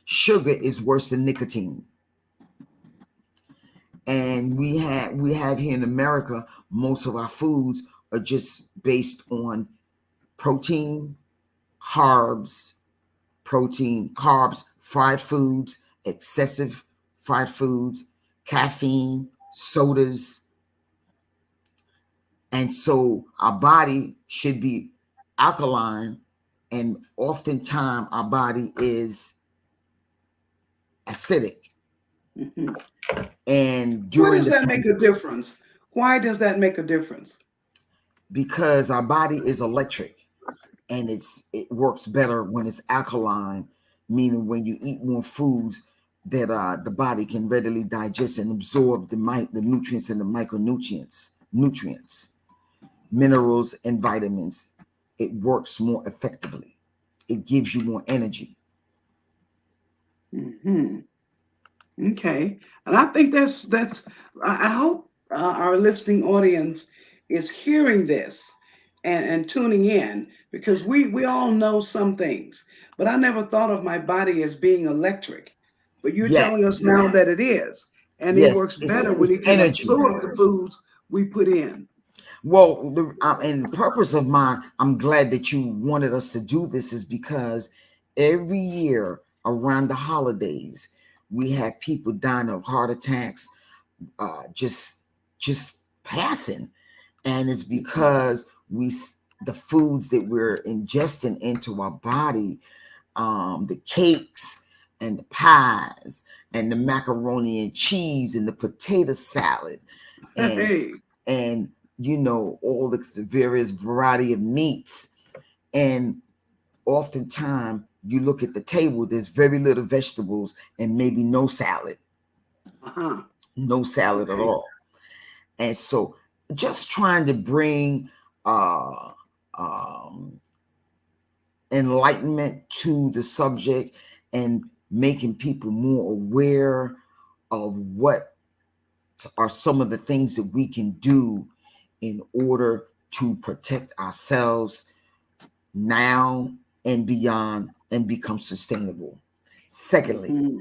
[SPEAKER 3] Sugar is worse than nicotine. And we have here in America, most of our foods are just based on protein, carbs, fried foods, excessive fried foods, caffeine, sodas. And so our body should be alkaline, and oftentimes our body is acidic.
[SPEAKER 1] Mm-hmm.
[SPEAKER 3] And
[SPEAKER 1] why does that make a difference? Why does that make a difference?
[SPEAKER 3] Because our body is electric, and it works better when it's alkaline, meaning when you eat more foods that the body can readily digest and absorb the nutrients and the micronutrients, minerals and vitamins. It works more effectively. It gives you more energy.
[SPEAKER 1] Mm-hmm. Okay, and I think that's. I hope our listening audience is hearing this and tuning in, because we all know some things, but I never thought of my body as being electric. But you're telling
[SPEAKER 3] Yes,
[SPEAKER 1] us now that it is, and it
[SPEAKER 3] yes,
[SPEAKER 1] works better
[SPEAKER 3] it's
[SPEAKER 1] when
[SPEAKER 3] it's
[SPEAKER 1] it can
[SPEAKER 3] energy.
[SPEAKER 1] absorb the foods we put in.
[SPEAKER 3] Well, and the purpose of I'm glad that you wanted us to do this is because every year around the holidays, we have people dying of heart attacks, just passing, and it's because the foods that we're ingesting into our body, the cakes and the pies and the macaroni and cheese and the potato salad and
[SPEAKER 1] Hey,
[SPEAKER 3] and all the various variety of meats. And oftentimes you look at the table, there's very little vegetables and maybe no salad,
[SPEAKER 1] uh-huh.
[SPEAKER 3] no salad at
[SPEAKER 1] Okay.
[SPEAKER 3] all. And so just trying to bring uh um enlightenment to the subject and making people more aware of what are some of the things that we can do in order to protect ourselves now and beyond and become sustainable. Secondly,
[SPEAKER 1] Hmm.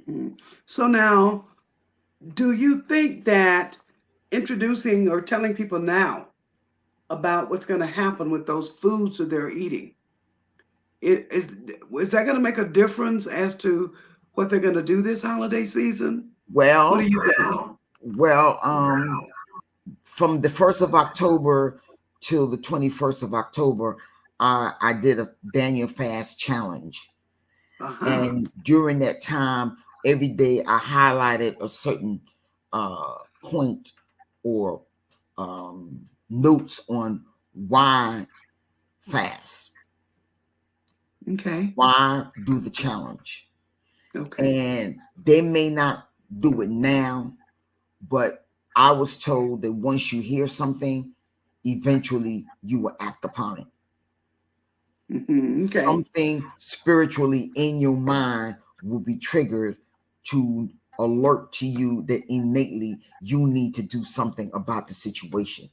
[SPEAKER 1] Hmm. So now, do you think that introducing or telling people now about what's going to happen with those foods that they're eating, it is that going to make a difference as to what they're going to do this holiday season? What do
[SPEAKER 3] well,
[SPEAKER 1] you think?
[SPEAKER 3] well, from the 1st of October till the 21st of October, I did a Daniel fast challenge.
[SPEAKER 1] Uh-huh.
[SPEAKER 3] And during that time, every day I highlighted a certain point or notes on why fast,
[SPEAKER 1] Okay.
[SPEAKER 3] why do the challenge.
[SPEAKER 1] Okay.
[SPEAKER 3] And they may not do it now, but I was told that once you hear something, eventually you will act upon it.
[SPEAKER 1] Okay.
[SPEAKER 3] Something spiritually in your mind will be triggered to alert to you that innately you need to do something about the situation.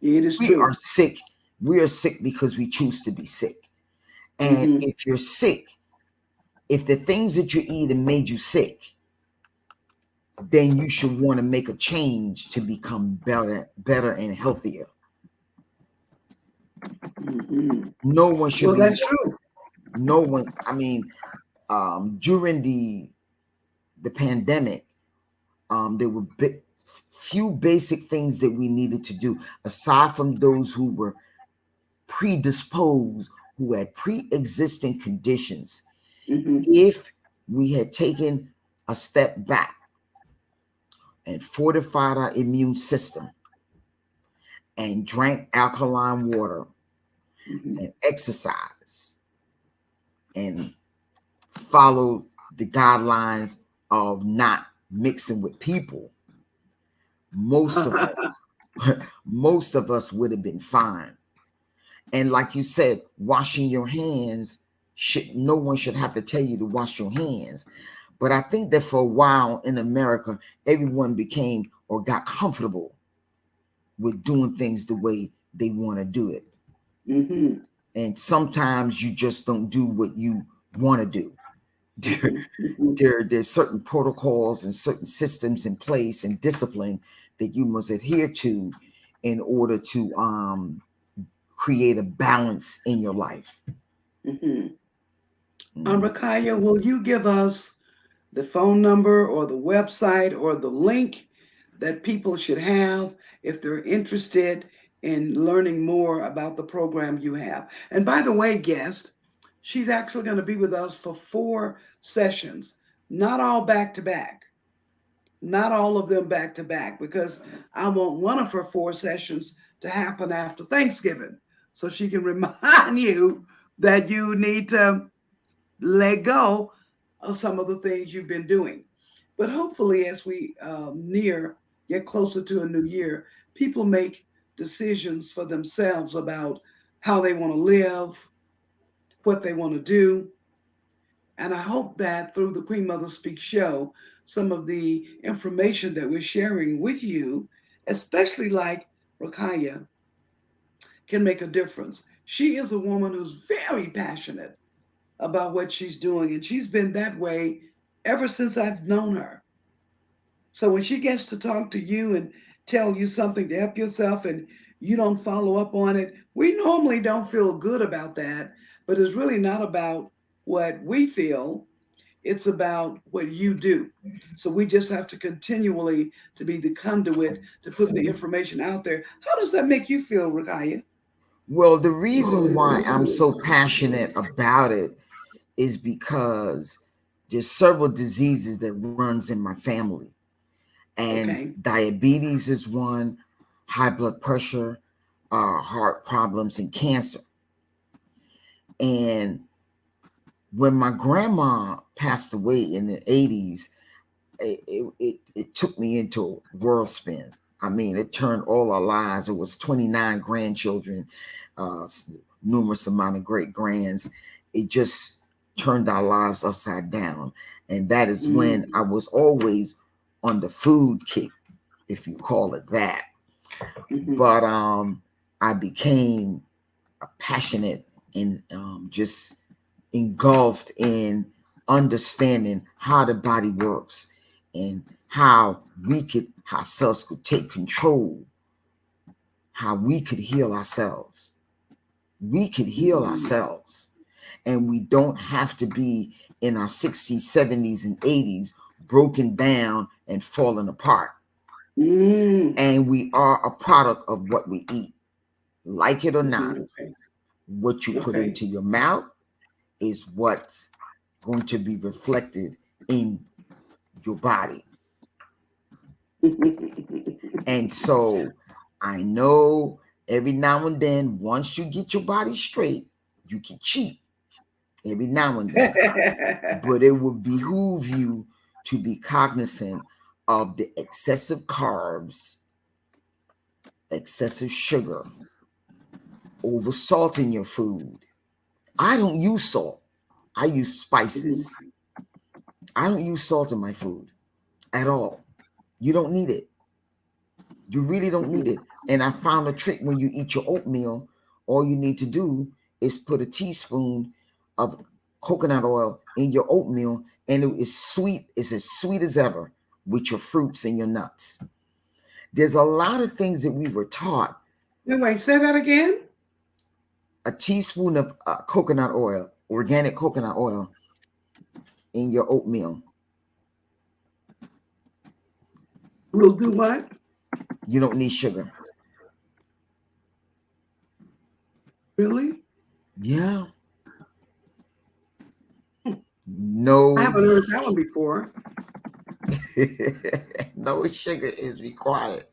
[SPEAKER 1] It is
[SPEAKER 3] We are
[SPEAKER 1] true.
[SPEAKER 3] sick. We are sick because we choose to be sick. And
[SPEAKER 1] Hmm.
[SPEAKER 3] if you're sick, if the things that you eat have made you sick, then you should want to make a change to become better and healthier.
[SPEAKER 1] Hmm.
[SPEAKER 3] No one should
[SPEAKER 1] Well,
[SPEAKER 3] be,
[SPEAKER 1] that's true.
[SPEAKER 3] no one, I mean, during the pandemic, there were few basic things that we needed to do aside from those who were predisposed, who had pre-existing conditions.
[SPEAKER 1] Hmm.
[SPEAKER 3] If we had taken a step back and fortified our immune system and drank alkaline water
[SPEAKER 1] Hmm.
[SPEAKER 3] and exercise and followed the guidelines of not mixing with people, most of us most of us would have been fine. And like you said, washing your hands, should no one should have to tell you to wash your hands. But I think that for a while in America, everyone became or got comfortable with doing things the way they want to do it.
[SPEAKER 1] Hmm.
[SPEAKER 3] And sometimes you just don't do what you want to do. There,
[SPEAKER 1] Hmm. Hmm.
[SPEAKER 3] there's certain protocols and certain systems in place and discipline that you must adhere to in order to create a balance in your life.
[SPEAKER 1] Hmm.
[SPEAKER 3] Mhm.
[SPEAKER 1] Rakaya, will you give us the phone number or the website or the link that people should have if they're interested in learning more about the program you have? And by the way, guest, she's actually going to be with us for 4 sessions, not all back to back, not all of them back to back, because I want one of her 4 sessions to happen after Thanksgiving so she can remind you that you need to let go of some of the things you've been doing. But hopefully, as we get closer to a new year, people make decisions for themselves about how they want to live, what they want to do. And I hope that through the Queen Mother Speak show, some of the information that we're sharing with you, especially like RACQAUIYAH, can make a difference. She is a woman who's very passionate about what she's doing, and she's been that way ever since I've known her. So when she gets to talk to you and tell you something to help yourself and you don't follow up on it, we normally don't feel good about that, but it's really not about what we feel. It's about what you do. So we just have to continually to be the conduit to put the information out there. How does that make you feel, RACQAUIYAH?
[SPEAKER 3] Well, the reason why I'm so passionate about it is because there's several diseases that runs in my family. And
[SPEAKER 1] Okay.
[SPEAKER 3] diabetes is one, high blood pressure, heart problems, and cancer. And when my grandma passed away in the 80s, it took me into a world spin. I mean, it turned all our lives. It was 29 grandchildren, numerous amount of great grands. It just turned our lives upside down. And that is when I was always on the food kick, if you call it that. But I became passionate and just engulfed in understanding how the body works and how we could ourselves could take control, how we could heal ourselves. We could heal ourselves, and we don't have to be in our 60s, 70s, and 80s broken down and falling apart. And we are a product of what we eat, like it or not. What you put into your mouth is what's going to be reflected in your body. And so I know every now and then, once you get your body straight, you can cheat every now and then. But it would behoove you to be cognizant of the excessive carbs, excessive sugar, over salt in your food. I don't use salt. I use spices. I don't use salt in my food at all. You don't need it. You really don't need it. And I found a trick: when you eat your oatmeal, all you need to do is put a teaspoon of coconut oil in your oatmeal, and it is sweet. It's as sweet as ever with your fruits and your nuts. There's a lot of things that we were taught.
[SPEAKER 1] Wait, say that again.
[SPEAKER 3] A teaspoon of coconut oil, organic coconut oil, in your oatmeal.
[SPEAKER 1] Will do what?
[SPEAKER 3] You don't need sugar.
[SPEAKER 1] Really?
[SPEAKER 3] Yeah. No.
[SPEAKER 1] I haven't heard that one before.
[SPEAKER 3] No sugar is required.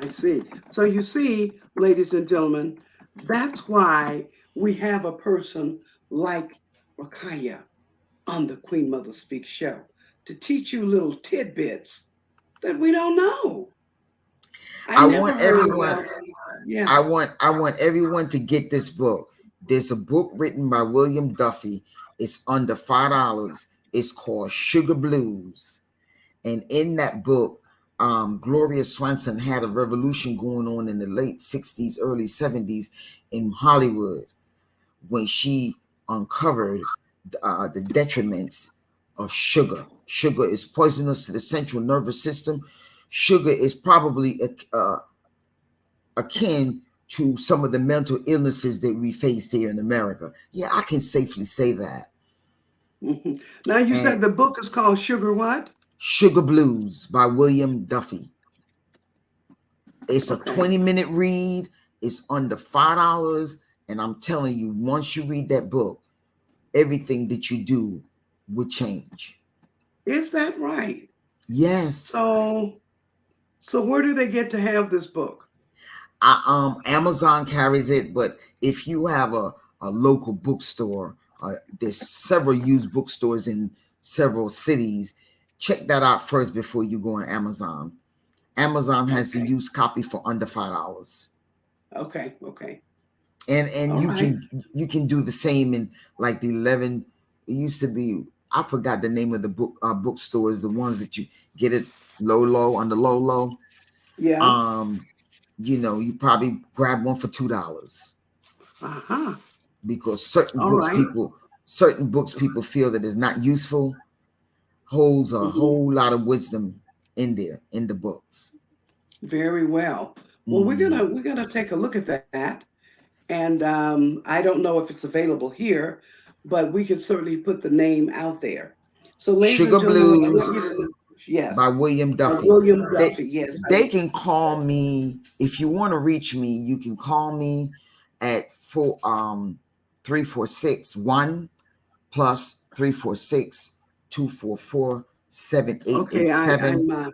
[SPEAKER 1] I see. So you see, ladies and gentlemen, that's why we have a person like RACQAUIYAH on the Queen Mother Speak show, to teach you little tidbits that we don't know. I want everyone.
[SPEAKER 3] I want everyone to get this book. There's a book written by William Duffy. It's under $5. It's called Sugar Blues. And in that book, Gloria Swanson had a revolution going on in the late 60s, early 70s in Hollywood, when she uncovered the detriments of sugar. Sugar is poisonous to the central nervous system. Sugar is probably akin to some of the mental illnesses that we faced here in America. Yeah, I can safely say that.
[SPEAKER 1] Now you said the book is called Sugar what?
[SPEAKER 3] Sugar Blues by William Duffy. It's a 20-minute read. It's under $5. And I'm telling you, once you read that book, everything that you do will change.
[SPEAKER 1] Is that right?
[SPEAKER 3] Yes.
[SPEAKER 1] So where do they get to have this book?
[SPEAKER 3] Amazon carries it, but if you have a local bookstore, there's several used bookstores in several cities. Check that out first before you go on Amazon. Amazon has the used copy for under $5.
[SPEAKER 1] Okay.
[SPEAKER 3] And you can do the same in like the 11 It used to be, I forgot the name of the bookstores, the ones that you get it low on the low.
[SPEAKER 1] Yeah.
[SPEAKER 3] You probably grab one for $2
[SPEAKER 1] Uh-huh.
[SPEAKER 3] because
[SPEAKER 1] All right.
[SPEAKER 3] certain books people feel that is not useful holds a
[SPEAKER 1] Mhm.
[SPEAKER 3] whole lot of wisdom in there in the books.
[SPEAKER 1] Very well. Well, we're
[SPEAKER 3] Mm.
[SPEAKER 1] gonna take a look at that, and I don't know if it's available here, but we can certainly put the name out there. So, ladies and
[SPEAKER 3] Sugar
[SPEAKER 1] gentlemen, I want
[SPEAKER 3] Blues
[SPEAKER 1] you to, yes,
[SPEAKER 3] by William
[SPEAKER 1] by
[SPEAKER 3] Duffy.
[SPEAKER 1] William
[SPEAKER 3] They
[SPEAKER 1] Duffy. Yes.
[SPEAKER 3] they can call me if you want to reach me. You can call me at 346-1 plus 346-244-7887,
[SPEAKER 1] Okay. I'm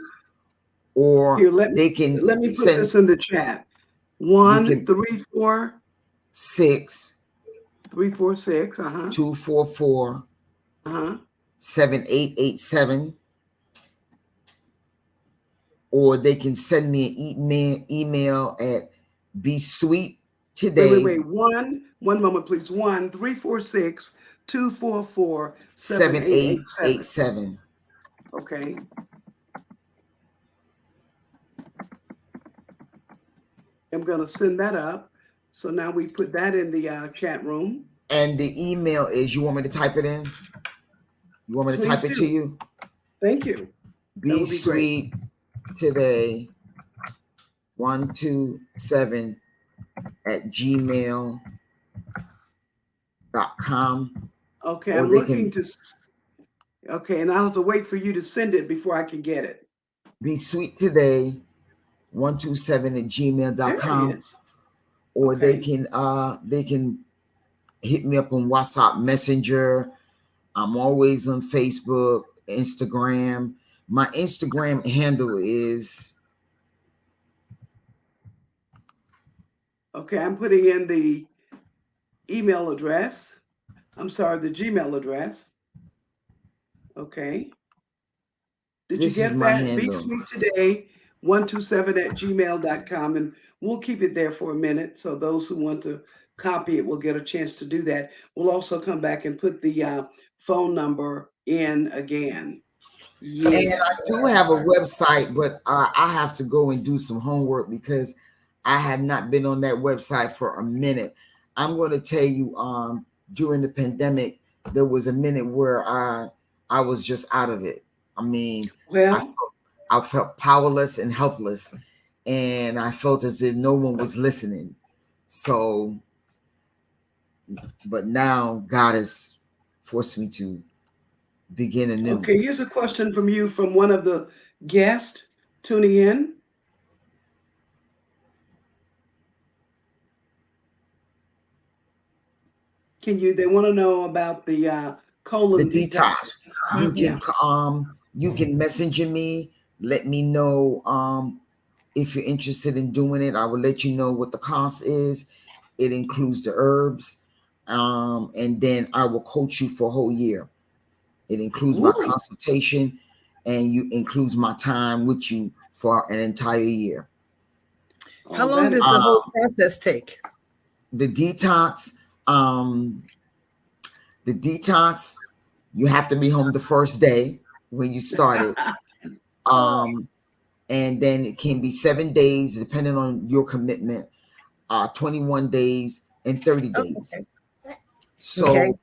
[SPEAKER 3] or
[SPEAKER 1] here. Let me
[SPEAKER 3] they can
[SPEAKER 1] let me put
[SPEAKER 3] send
[SPEAKER 1] this in the chat.
[SPEAKER 3] you
[SPEAKER 1] One
[SPEAKER 3] can
[SPEAKER 1] three four
[SPEAKER 3] 6
[SPEAKER 1] 346. Uh huh.
[SPEAKER 3] 244
[SPEAKER 1] Uh huh.
[SPEAKER 3] 7887, or they can send me an email at be sweet today
[SPEAKER 1] Wait. One moment, please. 1-346-244-7887.
[SPEAKER 3] 7887.
[SPEAKER 1] Okay. I'm going to send that up. So now we put that in the chat room.
[SPEAKER 3] And the email is, you want me to type it in? You want me to
[SPEAKER 1] Please
[SPEAKER 3] type it to
[SPEAKER 1] do.
[SPEAKER 3] you?
[SPEAKER 1] Thank you. That
[SPEAKER 3] Be
[SPEAKER 1] would be great.
[SPEAKER 3] sweet today 127 at gmail.com.
[SPEAKER 1] Okay,
[SPEAKER 3] Or
[SPEAKER 1] I'm
[SPEAKER 3] they
[SPEAKER 1] looking
[SPEAKER 3] can
[SPEAKER 1] to. Okay, and I'll have to wait for you to send it before I can get it.
[SPEAKER 3] be sweet today 127 at
[SPEAKER 1] There it
[SPEAKER 3] gmail.com.
[SPEAKER 1] is.
[SPEAKER 3] Or
[SPEAKER 1] Okay.
[SPEAKER 3] they can hit me up on WhatsApp Messenger. I'm always on Facebook, Instagram. My Instagram handle is.
[SPEAKER 1] Okay, I'm putting in the email address. I'm sorry, the Gmail address. Okay. Did you
[SPEAKER 3] This is
[SPEAKER 1] get
[SPEAKER 3] my
[SPEAKER 1] that? Be
[SPEAKER 3] handle.
[SPEAKER 1] sweet today 127 at gmail.com. And we'll keep it there for a minute. So those who want to copy it will get a chance to do that. We'll also come back and put the phone number in again.
[SPEAKER 3] And
[SPEAKER 1] Yes.
[SPEAKER 3] I do have a website, but I have to go and do some homework because I have not been on that website for a minute. I'm going to tell you, during the pandemic, there was a minute where I was just out of it. I mean,
[SPEAKER 1] Well,
[SPEAKER 3] I felt powerless and helpless, and I felt as if no one was listening. So, but now God has forced me to begin anew.
[SPEAKER 1] okay, here's a question from you from one of the guests tuning in. They want to know about the colon
[SPEAKER 3] The detox. You
[SPEAKER 1] Yeah.
[SPEAKER 3] you can messenger me, let me know if you're interested in doing it. I will let you know what the cost is. It includes the herbs, and then I will coach you for a whole year. It includes my
[SPEAKER 1] Ooh.
[SPEAKER 3] consultation, and you includes my time with you for an entire year.
[SPEAKER 2] How
[SPEAKER 1] Oh,
[SPEAKER 2] long
[SPEAKER 1] that
[SPEAKER 2] does
[SPEAKER 1] is
[SPEAKER 2] the whole process take?
[SPEAKER 3] The detox, you have to be home the first day when you start it. And then it can be 7 days, depending on your commitment, 21 days and 30 days.
[SPEAKER 2] Okay.
[SPEAKER 3] So
[SPEAKER 2] Okay.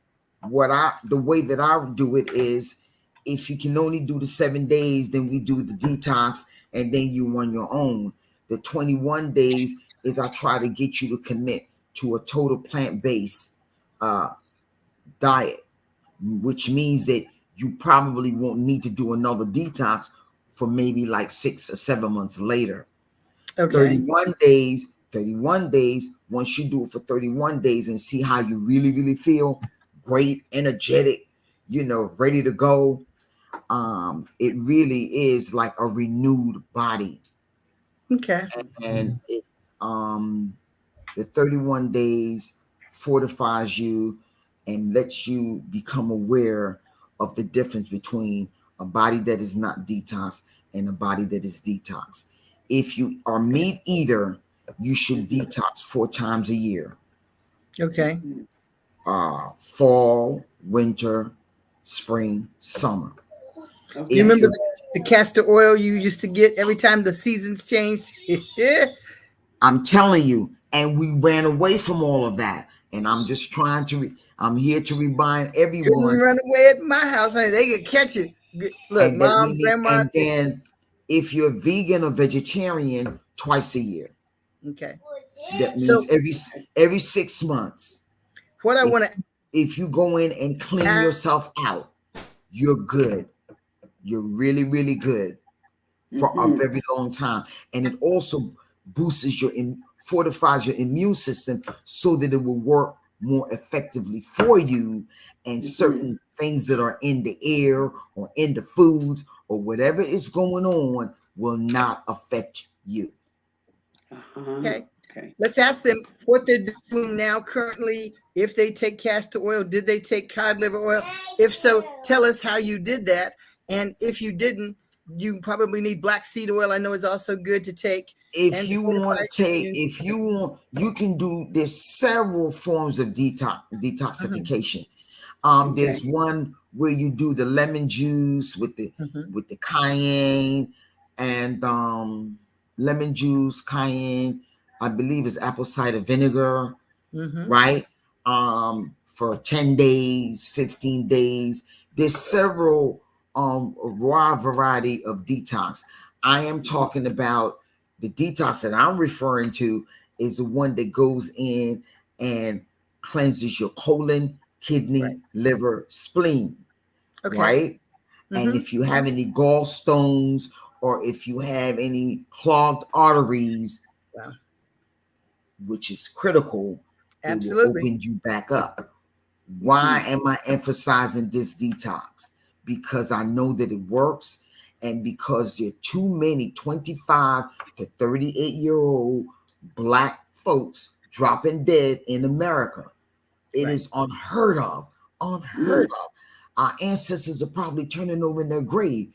[SPEAKER 3] the way that I do it is, if you can only do the 7 days, then we do the detox, and then you on your own. The 21 days is I try to get you to commit to a total plant-based diet, which means that you probably won't need to do another detox for maybe like 6 or 7 months later.
[SPEAKER 2] Okay.
[SPEAKER 3] 31 days, once you do it for 31 days and see how you really, really feel, great, energetic, ready to go. It really is like a renewed body.
[SPEAKER 2] Okay.
[SPEAKER 3] And the 31 days fortifies you and lets you become aware of the difference between a body that is not detox and a body that is detox. If you are meat eater, you should detox 4 times a year.
[SPEAKER 2] Okay.
[SPEAKER 3] fall, winter, spring, summer.
[SPEAKER 1] Okay.
[SPEAKER 2] You
[SPEAKER 3] If
[SPEAKER 2] remember
[SPEAKER 3] you're,
[SPEAKER 2] the castor oil you used to get every time the seasons changed? Yeah.
[SPEAKER 3] I'm telling you, and we ran away from all of that. And I'm just trying to, I'm here to remind
[SPEAKER 2] Couldn't
[SPEAKER 3] everyone,
[SPEAKER 2] run away at my house. Honey. They could catch you. Look,
[SPEAKER 3] and that we
[SPEAKER 2] mom,
[SPEAKER 3] need,
[SPEAKER 2] grandma.
[SPEAKER 3] and then if you're vegan or vegetarian, twice a year.
[SPEAKER 2] Okay.
[SPEAKER 3] That
[SPEAKER 2] So
[SPEAKER 3] means every 6 months.
[SPEAKER 2] what I want to
[SPEAKER 3] If you go in and clean yourself out, you're good. You're really, really good for a very long time. And it also boosts fortifies your immune system so that it will work more effectively for you, and certain things that are in the air or in the foods or whatever is going on will not affect you.
[SPEAKER 2] Okay. Let's ask them what they're doing now currently. If they take castor oil, did they take cod liver oil? If so, tell us how you did that. And if you didn't, you probably need black seed oil. I know is also good to take.
[SPEAKER 3] If you want to take, you can do, there's several forms of detoxification. There's one where you do the lemon juice with the cayenne, and lemon juice, cayenne, I believe is apple cider vinegar, right? For 10 days, 15 days. There's several raw variety of detox. I am talking about the detox that I'm referring to is the one that goes in and cleanses your colon, kidney, liver, spleen, right? And if you have any gallstones or if you have any clogged arteries, which is critical, it will open you back up. Why am I emphasizing this detox? Because I know that it works, and because there are too many 25 to 38-year-old Black folks dropping dead in America. It is unheard of. Unheard of. Our ancestors are probably turning over in their grave.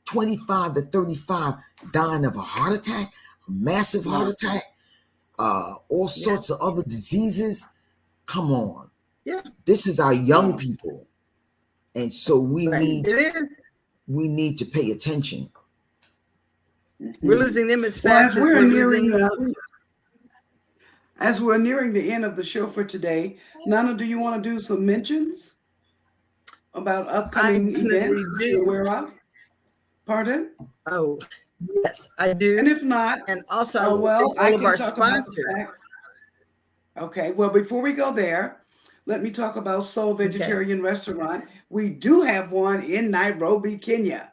[SPEAKER 3] 25 to 35 dying of a heart attack, a massive heart attack, all sorts of other diseases. Come on.
[SPEAKER 2] Yeah.
[SPEAKER 3] This is our young people. And so we need to pay attention.
[SPEAKER 2] We're losing them as fast as we're losing.
[SPEAKER 1] As we're nearing the end of the show for today, Nana, do you want to do some mentions about upcoming events that you're aware of? Pardon?
[SPEAKER 2] Oh, yes, I do.
[SPEAKER 1] And if not,
[SPEAKER 2] and also
[SPEAKER 1] all
[SPEAKER 2] of our sponsors.
[SPEAKER 1] Okay, well, before we go there, let me talk about Soul Vegetarian Restaurant. We do have one in Nairobi, Kenya,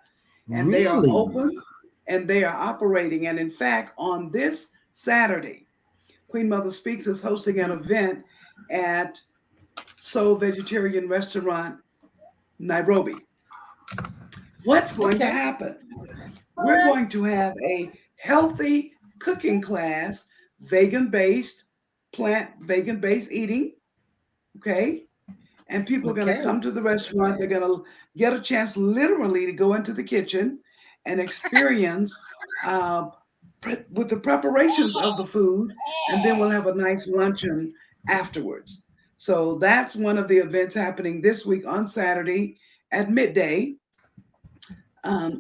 [SPEAKER 1] and they are open and they are operating. And in fact, on this Saturday, Queen Mother Speaks is hosting an event at Soul Vegetarian Restaurant, Nairobi. What's going to happen? We're going to have a healthy cooking class, vegan-based eating, okay? And people are going to come to the restaurant. They're going to get a chance literally to go into the kitchen and experience with the preparations of the food, and then we'll have a nice luncheon afterwards. So that's one of the events happening this week on Saturday at midday.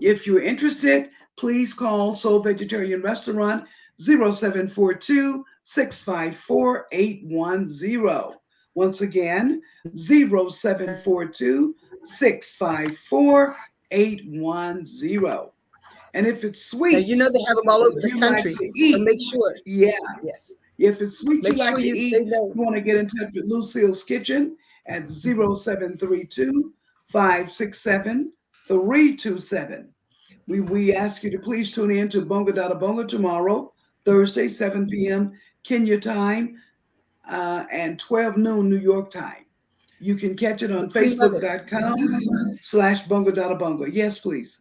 [SPEAKER 1] If you're interested, please call Soul Vegetarian Restaurant 0742-654-810. Once again, 0742-654-810. And if it's sweet,
[SPEAKER 2] now, you know they have them all over the country.
[SPEAKER 1] Like to eat,
[SPEAKER 2] so make sure.
[SPEAKER 1] Yeah.
[SPEAKER 2] Yes.
[SPEAKER 1] If it's sweet
[SPEAKER 2] make
[SPEAKER 1] you like
[SPEAKER 2] sure
[SPEAKER 1] to eat, you want to get in touch with Lucille's Kitchen at 0732-567-327. We ask you to please tune in to Bongo Dada Bongo tomorrow, Thursday, 7 p.m. Kenya time, and 12 noon New York time. You can catch it on Facebook.com/Bongo Dada Bongo. Yes, please.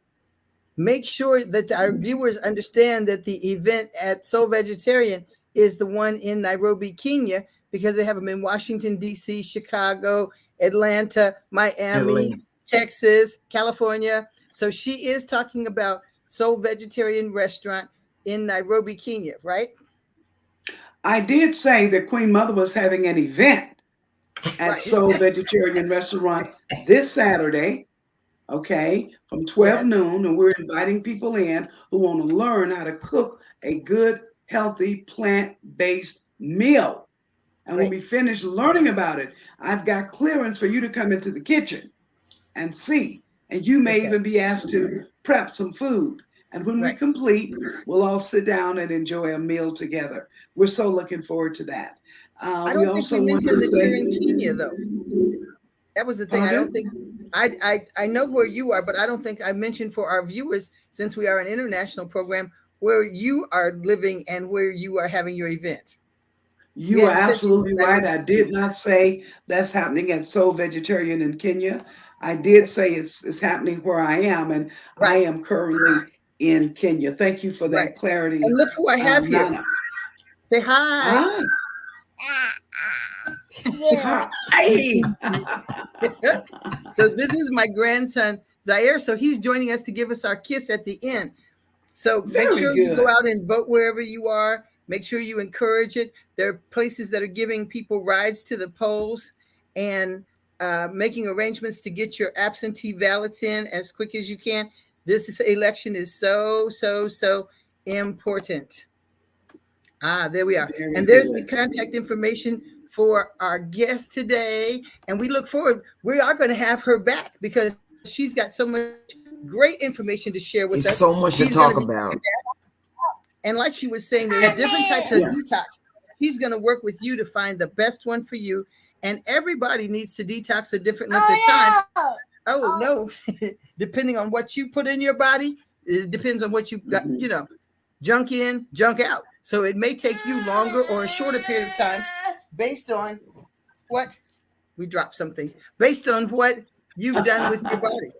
[SPEAKER 2] Make sure that our viewers understand that the event at Soul Vegetarian is the one in Nairobi, Kenya, because they have them in Washington, D.C., Chicago, Atlanta, Miami, Texas, California. So she is talking about Soul Vegetarian Restaurant in Nairobi, Kenya, right?
[SPEAKER 1] I did say that Queen Mother was having an event at Soul Vegetarian Restaurant this Saturday, okay, from 12
[SPEAKER 2] Yes.
[SPEAKER 1] noon. And we're inviting people in who want to learn how to cook a good, healthy, plant-based meal. And when we
[SPEAKER 2] Great.
[SPEAKER 1] finish learning about it, I've got clearance for you to come into the kitchen and see. And you may
[SPEAKER 2] Okay.
[SPEAKER 1] even be asked to prep some food. And when we
[SPEAKER 2] Right.
[SPEAKER 1] complete, we'll all sit down and enjoy a meal together. We're so looking forward to that.
[SPEAKER 2] I
[SPEAKER 1] We
[SPEAKER 2] don't think we
[SPEAKER 1] also want to
[SPEAKER 2] mentioned that you're in Kenya, though.
[SPEAKER 1] say,
[SPEAKER 2] That was the thing. I don't
[SPEAKER 1] pardon?
[SPEAKER 2] think I know where you are, but I don't think I mentioned for our viewers, since we are an international program, where you are living and where you are having your event. We
[SPEAKER 1] You are
[SPEAKER 2] hadn't said you,
[SPEAKER 1] absolutely
[SPEAKER 2] but I
[SPEAKER 1] right.
[SPEAKER 2] did.
[SPEAKER 1] I did not say that's happening at Soul Vegetarian in Kenya. I did
[SPEAKER 2] Yes.
[SPEAKER 1] say it's happening where I am, and I
[SPEAKER 2] Right.
[SPEAKER 1] am currently in Kenya. Thank you for
[SPEAKER 2] Right.
[SPEAKER 1] that clarity,
[SPEAKER 2] And look who I have here.
[SPEAKER 1] Nana.
[SPEAKER 2] Say hi.
[SPEAKER 1] Ah, hi.
[SPEAKER 2] So this is my grandson Zaire. So he's joining us to give us our kiss at the end. So make
[SPEAKER 1] Very
[SPEAKER 2] sure you go
[SPEAKER 1] good.
[SPEAKER 2] out and vote wherever you are. Make sure you encourage it. There are places that are giving people rides to the polls and making arrangements to get your absentee ballots in as quick as you can. This election is so important. There we are.
[SPEAKER 1] Very
[SPEAKER 2] And there's the
[SPEAKER 1] good.
[SPEAKER 2] contact information for our guest today. And we look forward. We are going to have her back because she's got so much great information to share with
[SPEAKER 3] It's
[SPEAKER 2] us.
[SPEAKER 3] so much to
[SPEAKER 2] She's going
[SPEAKER 3] talk
[SPEAKER 2] to be,
[SPEAKER 3] about.
[SPEAKER 2] and like she was saying, there's different types of
[SPEAKER 1] Yeah.
[SPEAKER 2] detox. She's going to work with you to find the best one for you. And everybody needs to detox a different length of time. Oh, no. Depending on what you put in your body, it depends on what you got,
[SPEAKER 1] Mhm.
[SPEAKER 2] junk in, junk out. So it may take you longer or a shorter period of time based on what we dropped something, based on what you've done with your body.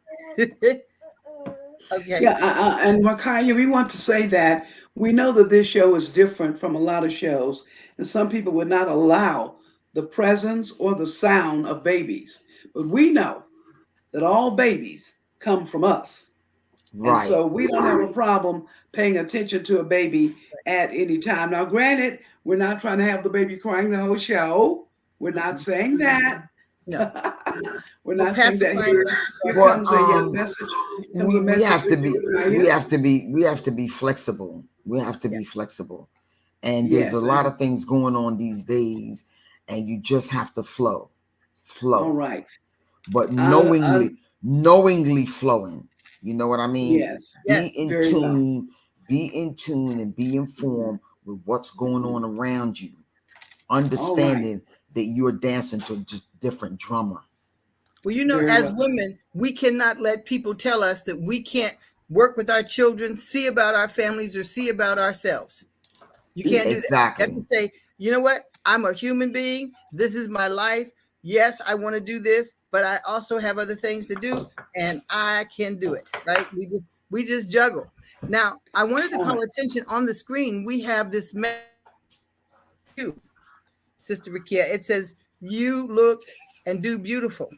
[SPEAKER 2] Okay.
[SPEAKER 1] Yeah, and Rakaya, we want to say that we know that this show is different from a lot of shows, and some people would not allow the presence or the sound of babies. But we know that all babies come from us. And
[SPEAKER 3] Right.
[SPEAKER 1] so we don't have a problem paying attention to a baby at any time. Now, granted, we're not trying to have the baby crying the whole show. We're not saying that.
[SPEAKER 2] No.
[SPEAKER 1] We're
[SPEAKER 2] Well,
[SPEAKER 1] not saying that.
[SPEAKER 2] pacifying.
[SPEAKER 1] Here
[SPEAKER 3] Well,
[SPEAKER 1] comes a message. Comes a
[SPEAKER 3] we
[SPEAKER 1] message
[SPEAKER 3] have to
[SPEAKER 1] with
[SPEAKER 3] be
[SPEAKER 1] you,
[SPEAKER 3] we
[SPEAKER 1] Kaya.
[SPEAKER 3] have to be we have to be flexible. We have to
[SPEAKER 2] Yeah.
[SPEAKER 3] be flexible. And there's a
[SPEAKER 1] Yes.
[SPEAKER 3] lot of things going on these days, and you just have to flow.
[SPEAKER 1] All
[SPEAKER 3] Flow.
[SPEAKER 1] right.
[SPEAKER 3] But
[SPEAKER 1] Uh,
[SPEAKER 3] knowingly flowing. You know what I mean?
[SPEAKER 1] yes.
[SPEAKER 3] Be
[SPEAKER 2] Yes.
[SPEAKER 3] in
[SPEAKER 1] Very well.
[SPEAKER 3] tune and be informed with what's going on around you.
[SPEAKER 1] All right.
[SPEAKER 3] Understanding that you're dancing to a different drummer.
[SPEAKER 2] Well,
[SPEAKER 1] Very
[SPEAKER 2] as
[SPEAKER 1] well.
[SPEAKER 2] women, we cannot let people tell us that we can't work with our children, see about our families, or see about ourselves. You can't do that. You have
[SPEAKER 3] Exactly.
[SPEAKER 2] to say, you know what? I'm a human being. This is my life. Yes, I want to do this, but I also have other things to do, and I can do it. Right? We just juggle. Now, I wanted to
[SPEAKER 1] All
[SPEAKER 2] call
[SPEAKER 1] right.
[SPEAKER 2] attention on the screen. We have this message for you, Sister Rakia. It says, "You look and do beautiful."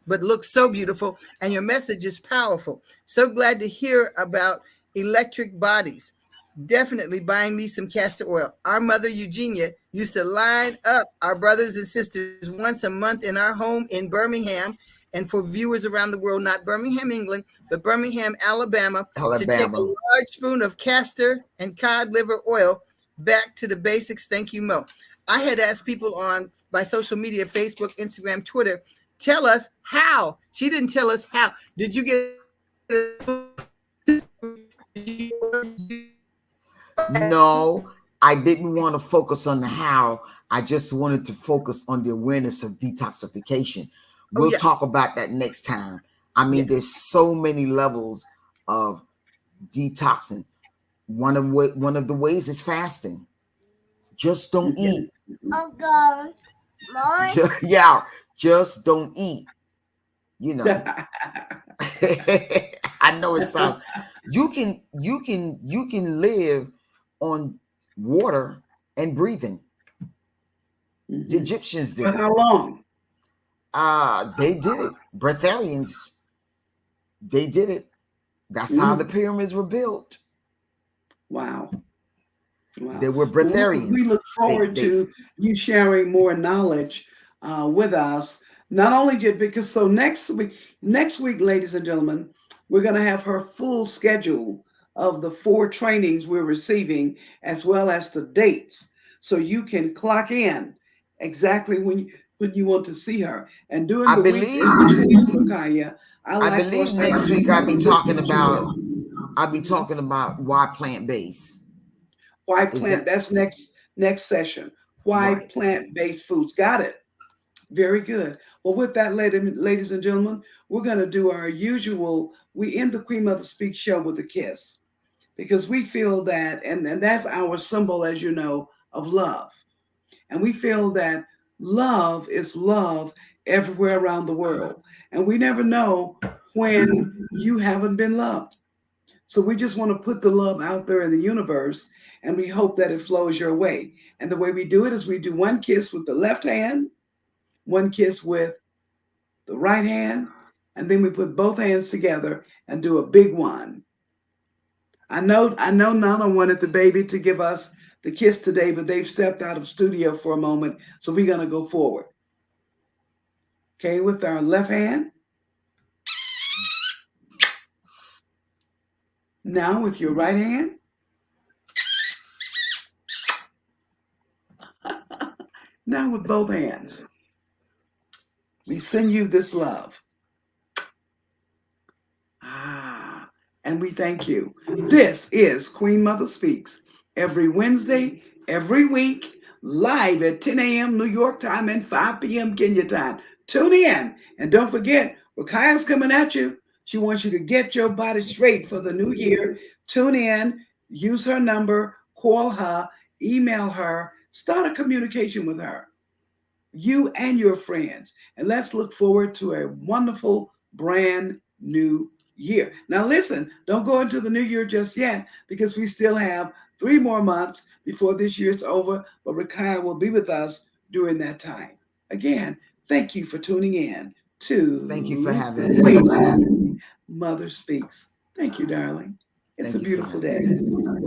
[SPEAKER 2] But look so beautiful, and your message is powerful. So glad to hear about electric bodies. Definitely buying me some castor oil. Our mother Eugenia used to line up our brothers and sisters once a month in our home in Birmingham. And for viewers around the world, not Birmingham, England, but Birmingham, Alabama, to take a
[SPEAKER 3] Alabama.
[SPEAKER 2] large spoon of castor and cod liver oil. Back to the basics. Thank you, Mo. I had asked people on my social media, Facebook, Instagram, Twitter, tell us how. She didn't tell us how. Did you get
[SPEAKER 3] No, I didn't want to focus on the how. I just wanted to focus on the awareness of detoxification.
[SPEAKER 2] Oh,
[SPEAKER 3] We'll
[SPEAKER 2] yes.
[SPEAKER 3] talk about that next time. I mean,
[SPEAKER 2] Yes.
[SPEAKER 3] there's so many levels of detoxing. One of the ways is fasting. Just don't eat. Yeah, just don't eat. You know. I know it sounds. You can live on water and breathing. The Egyptians did
[SPEAKER 1] For
[SPEAKER 3] it.
[SPEAKER 1] how long?
[SPEAKER 3] They did it. Breatharians, they did it. That's how the pyramids were built.
[SPEAKER 1] Wow. Wow.
[SPEAKER 3] They were
[SPEAKER 1] Well, we
[SPEAKER 3] breatharians.
[SPEAKER 1] look forward to you sharing more knowledge with us. Not only did because so next week, ladies and gentlemen, we're going to have her full schedule of the 4 trainings we're receiving, as well as the dates, so you can clock in exactly when you want to see her. And during
[SPEAKER 3] I
[SPEAKER 1] the weeks
[SPEAKER 3] believe,
[SPEAKER 1] in between, Rakaya, I
[SPEAKER 3] I
[SPEAKER 1] like for us
[SPEAKER 3] believe
[SPEAKER 1] to have
[SPEAKER 3] next
[SPEAKER 1] a
[SPEAKER 3] week I'll be
[SPEAKER 1] meeting with
[SPEAKER 3] talking
[SPEAKER 1] you
[SPEAKER 3] about,
[SPEAKER 1] too.
[SPEAKER 3] I'll be talking about why plant-based.
[SPEAKER 1] Why
[SPEAKER 3] Is
[SPEAKER 1] plant?
[SPEAKER 3] that
[SPEAKER 1] That's next session. Why
[SPEAKER 3] right?
[SPEAKER 1] plant-based foods? Got it. Very good. Well, with that, ladies and gentlemen, we're going to do our usual. We end the Queen Mother Speak show with a kiss because we feel that, and that's our symbol, as you know, of love. And we feel that love is love everywhere around the world. And we never know when you haven't been loved. So we just want to put the love out there in the universe, and we hope that it flows your way. And the way we do it is we do one kiss with the left hand, one kiss with the right hand, and then we put both hands together and do a big one. I know Nana wanted the baby to give us the kiss today, but they've stepped out of studio for a moment, so we're gonna go forward. Okay, with our left hand. Now with your right hand. Now with both hands. We send you this love. And we thank you. This is Queen Mother Speaks every Wednesday, every week, live at 10 a.m. New York time and 5 p.m. Kenya time. Tune in. And don't forget, Rakaia's coming at you. She wants you to get your body straight for the new year. Tune in, use her number, call her, email her, start a communication with her, you and your friends. And let's look forward to a wonderful brand new year. Now, listen, don't go into the new year just yet because we still have 3 more months before this year's over. But Rakaya will be with us during that time. Again, thank you for tuning in
[SPEAKER 3] Thank you for
[SPEAKER 1] to
[SPEAKER 3] having me.
[SPEAKER 1] Queen Mother Speaks. Thank you, darling. It's
[SPEAKER 3] Thank
[SPEAKER 1] a
[SPEAKER 3] you for
[SPEAKER 1] beautiful
[SPEAKER 3] having me.
[SPEAKER 1] day.